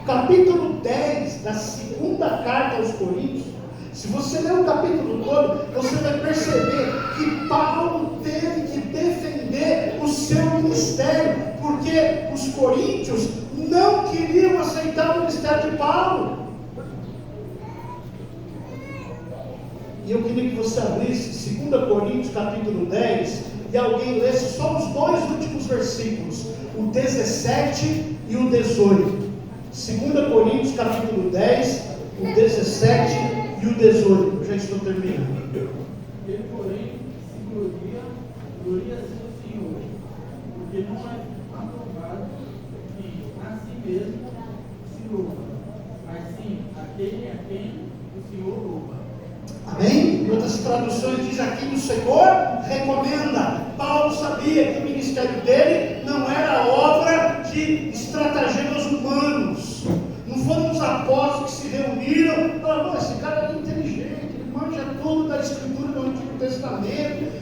Capítulo 10 da segunda carta aos Coríntios. Se você ler o capítulo todo, você vai perceber que Paulo teve que defender o seu ministério, porque os coríntios não queriam aceitar o ministério de Paulo. E eu queria que você abrisse 2 Coríntios capítulo 10 e alguém lesse só os 2 últimos versículos, o 17 e o 18. 2 Coríntios capítulo 10, o 17 e o 18. Eu já estou terminando. Ele, porém, se gloria-se no Senhor, porque não é aprovado que a si mesmo se louva, mas sim aquele a quem o Senhor louva. Amém? Em outras traduções diz aqui: o Senhor recomenda. Paulo sabia que o ministério dele não era obra de estratagemas humanos. Não foram os apóstolos que se reuniram e falaram: esse cara é inteligente, ele manja tudo da escritura do Antigo Testamento,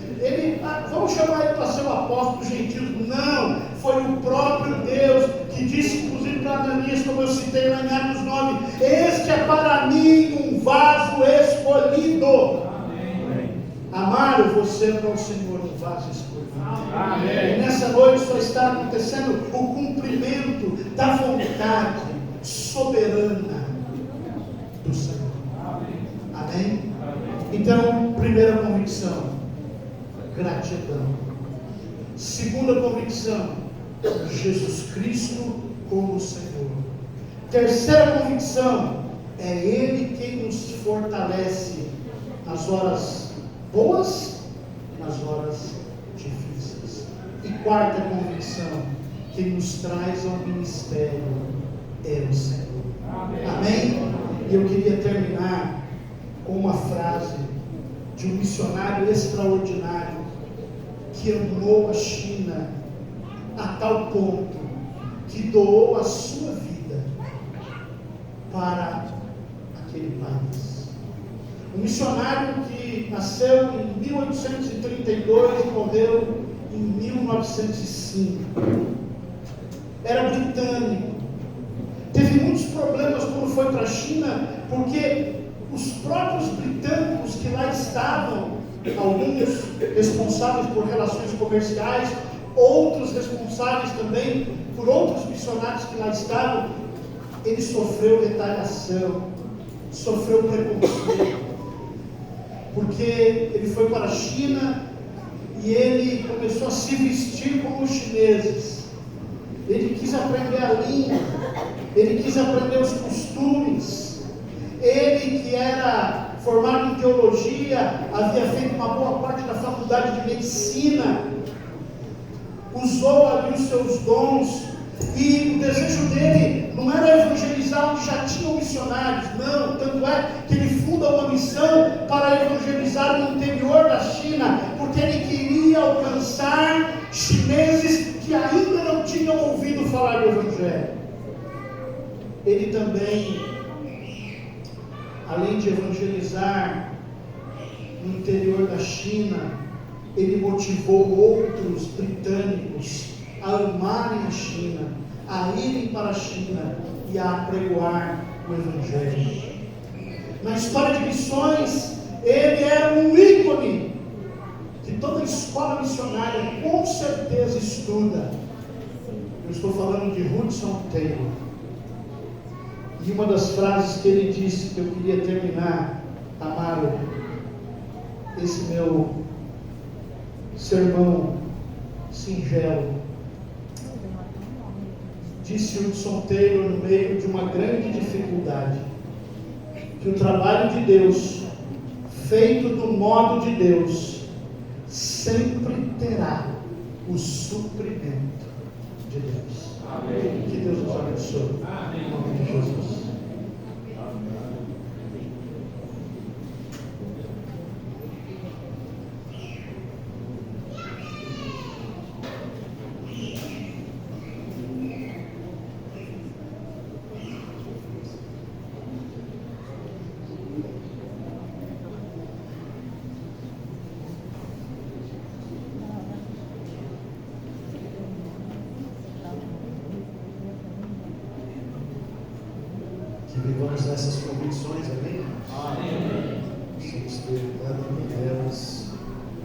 vamos chamar ele para ser o apóstolo dos gentios. Não, foi o próprio Deus que disse, inclusive para Ananias, como eu citei lá em Atos 9: este é para mim um vaso escolhido. Amém. Amaro, você para o Senhor um vaso escolhido. Amém. E nessa noite só está acontecendo o cumprimento da vontade soberana do Senhor. Amém? Então, primeira convicção: gratidão. Segunda convicção: Jesus Cristo como Senhor. Terceira convicção: é Ele quem nos fortalece nas horas boas e nas horas difíceis. E quarta convicção: quem nos traz ao ministério é o Senhor. Amém? E eu queria terminar com uma frase de um missionário extraordinário que amou a China a tal ponto que doou a sua vida para aquele país. Um missionário que nasceu em 1832 e morreu em 1905. Era britânico. Teve muitos problemas quando foi para a China, porque os próprios britânicos que lá estavam, alguns responsáveis por relações comerciais, outros responsáveis também por outros missionários que lá estavam, ele sofreu retaliação, sofreu preconceito, porque ele foi para a China e ele começou a se vestir como os chineses. Ele quis aprender a língua, ele quis aprender os costumes. Ele, que era formado em teologia, havia feito uma boa parte da faculdade de medicina, usou ali os seus dons, e o desejo dele não era evangelizar onde já tinham missionários, não. Tanto é que ele funda uma missão para evangelizar no interior da China, porque ele queria alcançar chineses que ainda não tinham ouvido falar do Evangelho. Ele também, além de evangelizar no interior da China, ele motivou outros britânicos a amarem a China, a irem para a China e a apregoar o Evangelho. Na história de missões, ele era um ícone que toda escola missionária com certeza estuda. Eu estou falando de Hudson Taylor. E uma das frases que ele disse, que eu queria terminar, Amaro, esse meu sermão singelo, disse Hudson Taylor no meio de uma grande dificuldade, que o trabalho de Deus, feito do modo de Deus, sempre terá o suprimento de Deus. Amém. Que Deus nos abençoe. Amém. Em nome de Jesus. Vamos nessas convicções, amém? Amém. Vamos ter cada uma delas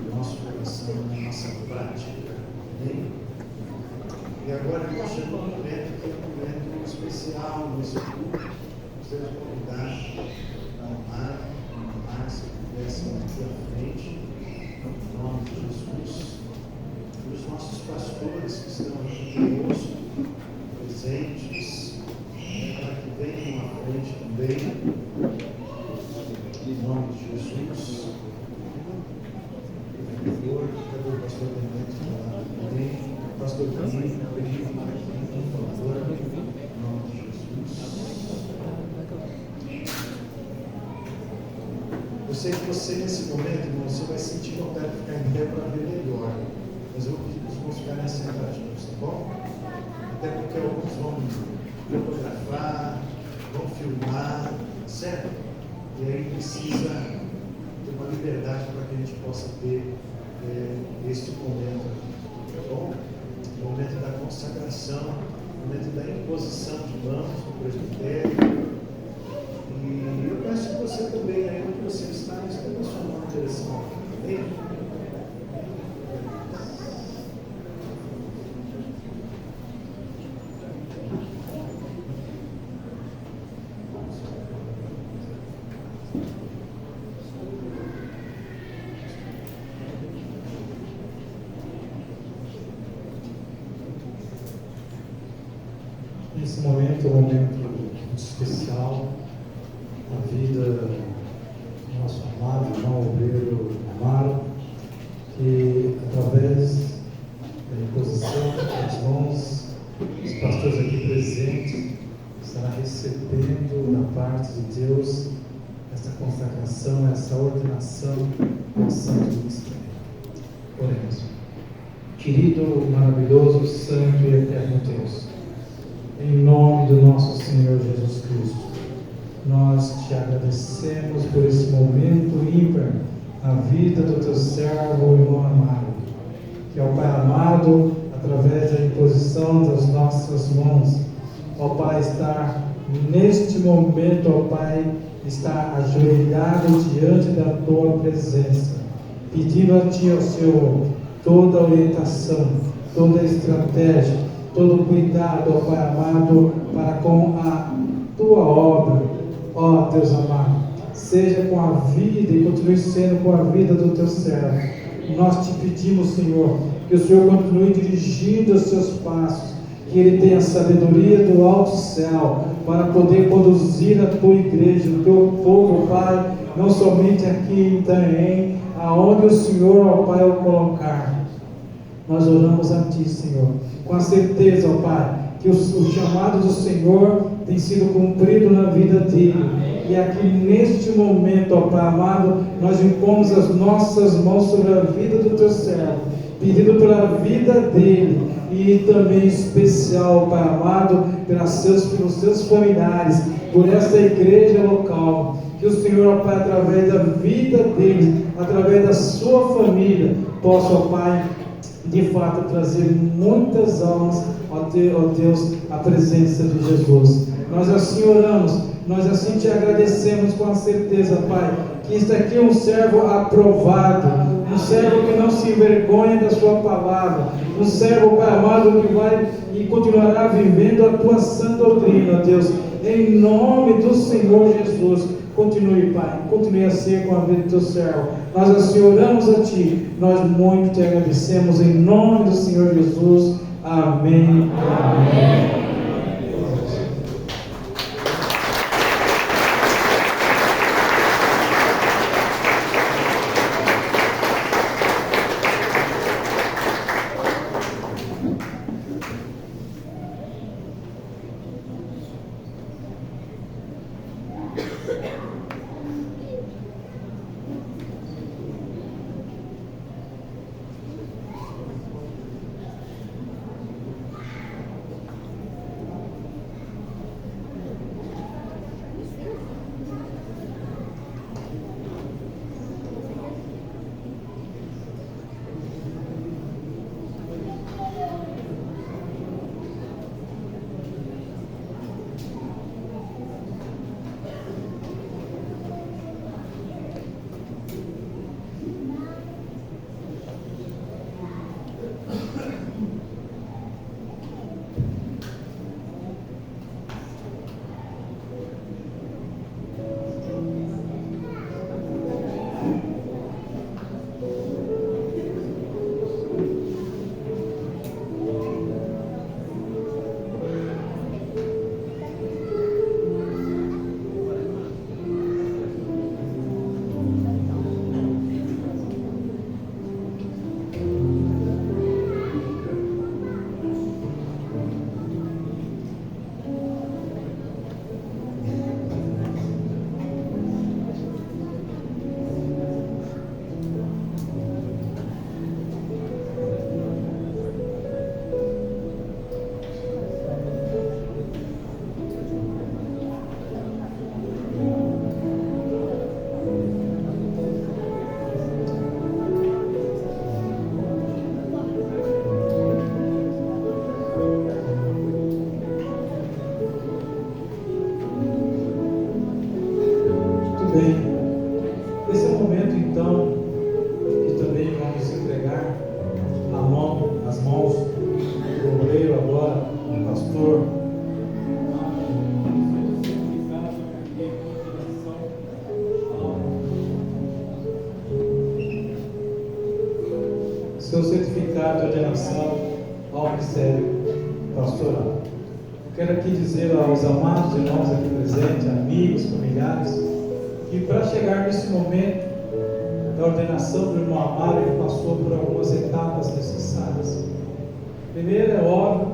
no nosso coração, na nossa prática, amém? E agora chegou um momento que é um momento especial nesse culto. Gostaria de convidar a Márcia, se pudesse aqui à frente, em nome de Jesus. E os nossos pastores que estão aqui conosco, presentes, para que venham à frente também, em nome de Jesus. Por favor, cadê o pastor Demetrio? Pastor Demetrio, por favor, em nome de Jesus. Eu sei que você, nesse momento, irmão, você vai sentir vontade de ficar em pé para ver melhor. Mas eu vou pedir que os irmãos ficarem sentadinhos, tá bom? Até porque alguns vão fotografar, vão filmar, certo? E aí precisa ter uma liberdade para que a gente possa ter este momento, tá bom? O momento da consagração, o momento da imposição de mãos no presbitério. E eu peço que você também, aí onde você está, estenda a sua mão na direção. Amém? Esse momento é um momento muito especial na vida do nosso amado irmão obreiro Amaro, que através da imposição das mãos dos pastores aqui presentes estará recebendo da parte de Deus essa consagração, essa ordenação ao santo ministério. Oremos. Querido, maravilhoso, santo e eterno Deus, em nome do nosso Senhor Jesus Cristo, nós te agradecemos por esse momento ímpar na vida do teu servo, o irmão Amaro, que é o Pai amado, através da imposição das nossas mãos, ó Pai, está neste momento, ó Pai, está ajoelhado diante da tua presença, pedindo a ti, ó Senhor, toda a orientação, toda a estratégia, todo o cuidado, ó Pai amado, para com a tua obra, ó Deus amado, seja com a vida e continue sendo com a vida do teu servo. Nós te pedimos, Senhor, que o Senhor continue dirigindo os seus passos, que ele tenha sabedoria do alto céu para poder conduzir a tua igreja, o teu povo, Pai, não somente aqui em Itanhaém, aonde o Senhor, ó Pai, o colocar. Nós oramos a ti, Senhor, com a certeza, ó Pai, que o chamado do Senhor tem sido cumprido na vida dele. E aqui neste momento, ó Pai amado, nós impomos as nossas mãos sobre a vida do teu servo, pedindo pela vida dele e também em especial, Pai amado, pelos seus familiares, por essa igreja local. Que o Senhor, ó Pai, através da vida dele, através da sua família, possa, ó Pai, de fato trazer muitas almas, ó Deus, à presença de Jesus. Nós assim oramos, nós assim te agradecemos com a certeza, Pai, que está aqui um servo aprovado, um servo que não se envergonha da sua palavra, um servo, Pai amado, que vai e continuará vivendo a tua sã doutrina, Deus, em nome do Senhor Jesus. Continue, Pai, continue a ser com a vida do teu servo. Nós assim oramos a ti, nós muito te agradecemos em nome do Senhor Jesus. Amém. Amém. seu certificado de ordenação ao ministério pastoral. Quero aqui dizer aos amados irmãos aqui presentes, amigos, familiares, que para chegar nesse momento da ordenação do irmão Amaro, ele passou por algumas etapas necessárias. Primeiro, é óbvio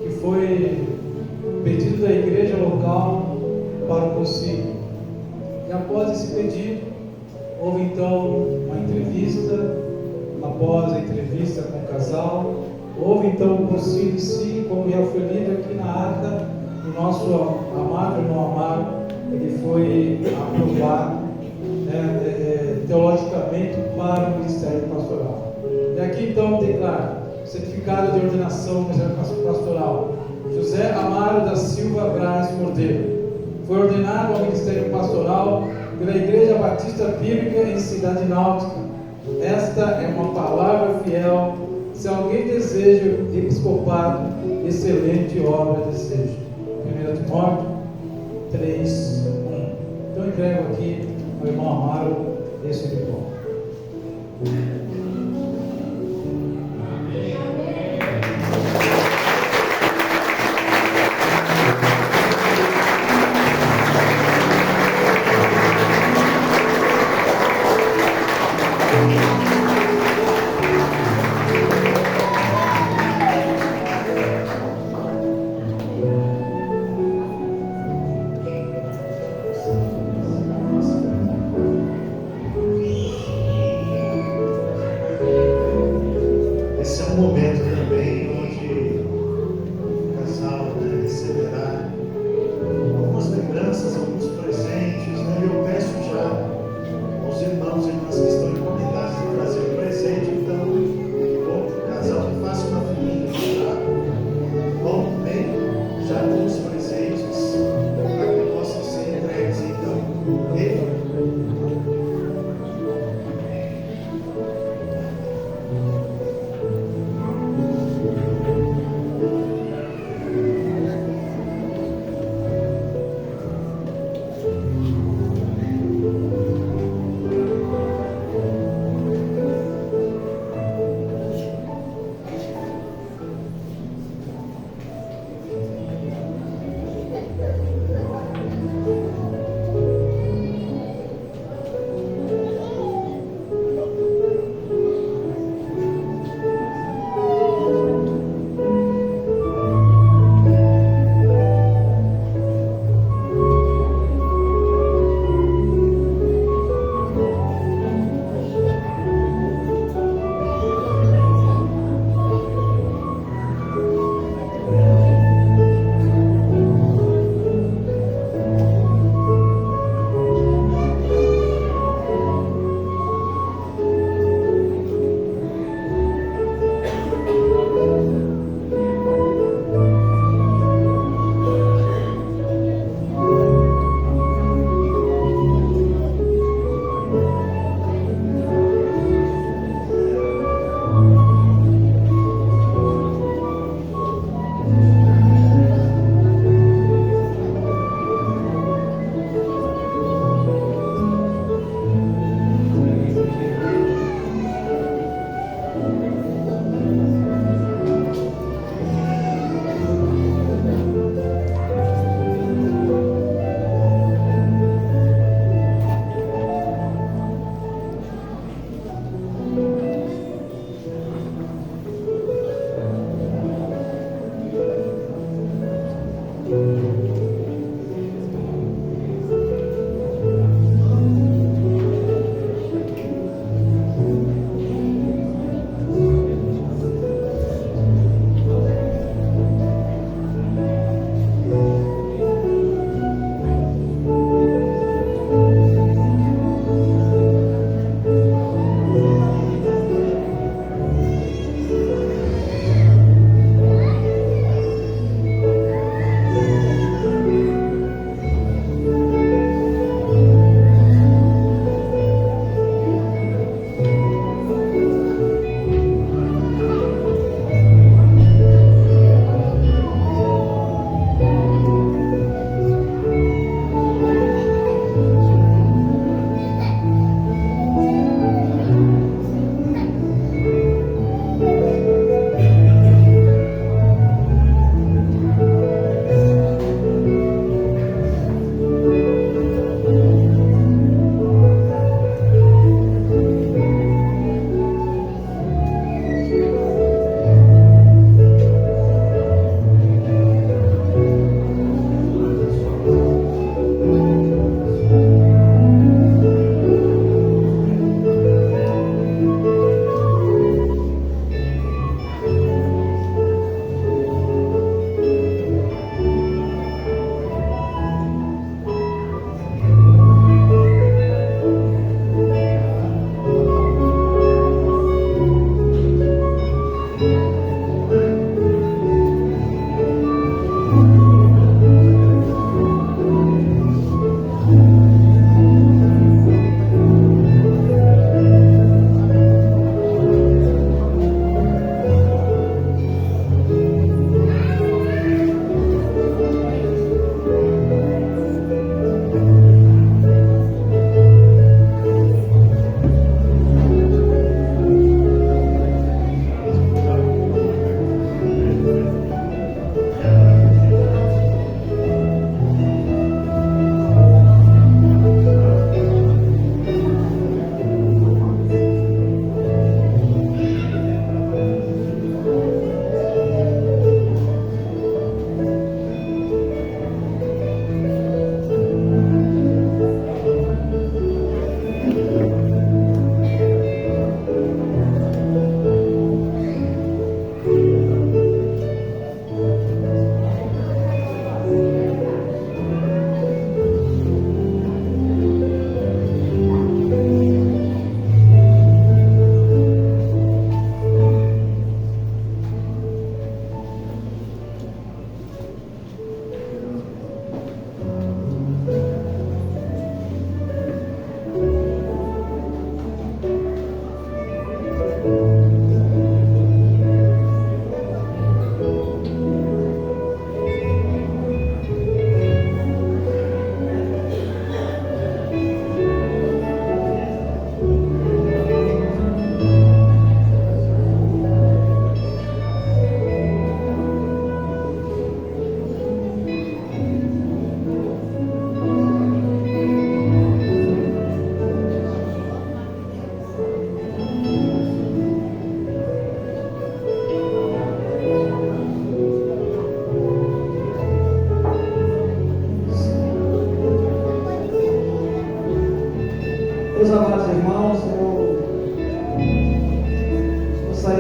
que foi pedido da igreja local para o concílio. E após esse pedido, houve então uma entrevista. Após a entrevista com o casal, houve então o concílio em si, como já foi lido aqui na ata, o nosso amado irmão Amaro, ele foi aprovado teologicamente para o ministério pastoral. E aqui então declara, certificado de ordenação do ministério pastoral, José Amaro da Silva Braz Cordeiro, foi ordenado ao ministério pastoral pela Igreja Batista Bíblica em Cidade Náutica. Esta é uma palavra fiel. Se alguém deseja episcopado, excelente obra desejo. 1 Timóteo 3:1. Então entrego aqui ao irmão Amaro esse diploma.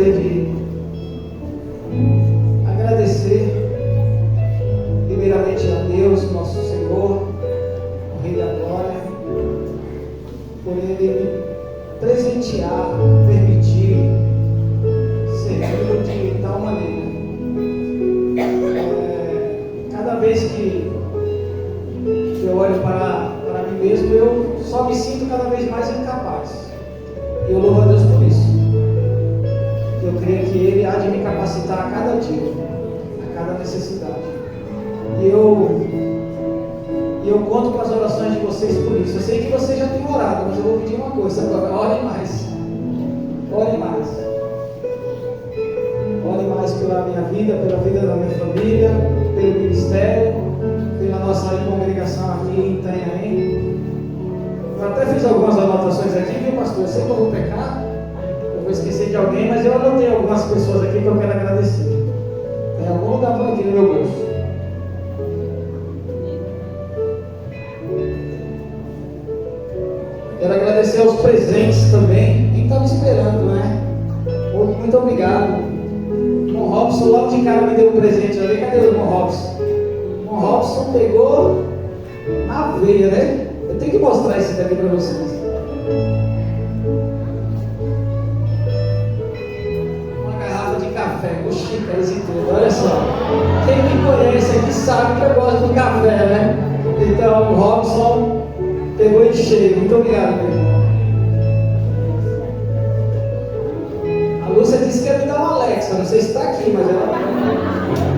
gostaria de agradecer primeiramente a Deus, nosso Senhor, o Rei da Glória, por Ele me presentear, permitir servi-lo de tal maneira. Cada vez que eu olho para mim mesmo, eu só me sinto cada vez mais incapaz. E eu louvo a Deus por isso. Eu creio que Ele há de me capacitar a cada dia, a cada necessidade. E eu conto com as orações de vocês por isso. Eu sei que vocês já têm orado, mas eu vou pedir uma coisa agora: orem mais. Orem mais. Orem mais pela minha vida, pela vida da minha família, pelo ministério, pela nossa congregação aqui em Itanhaém. Eu até fiz algumas anotações aqui, viu, pastor? Eu sei que eu vou pecar, eu vou esquecer de alguém, mas eu anotei algumas pessoas aqui que eu quero agradecer. Tem algum lugar por aqui no meu bolso. Quero agradecer aos presentes também. Quem estava esperando, né? Muito obrigado. O irmão Robson logo de cara me deu um presente ali. Cadê o irmão Robson? O irmão Robson pegou na veia, né? Eu tenho que mostrar isso daqui para vocês. Uma garrafa de café, com xícaras e tudo. Olha só. Quem me conhece aqui sabe que eu gosto de café, né? Então o Robson pegou em cheio. Muito obrigado, meu irmão. A Lúcia disse que ia me dar uma Alexa. Não sei se está aqui, mas ela...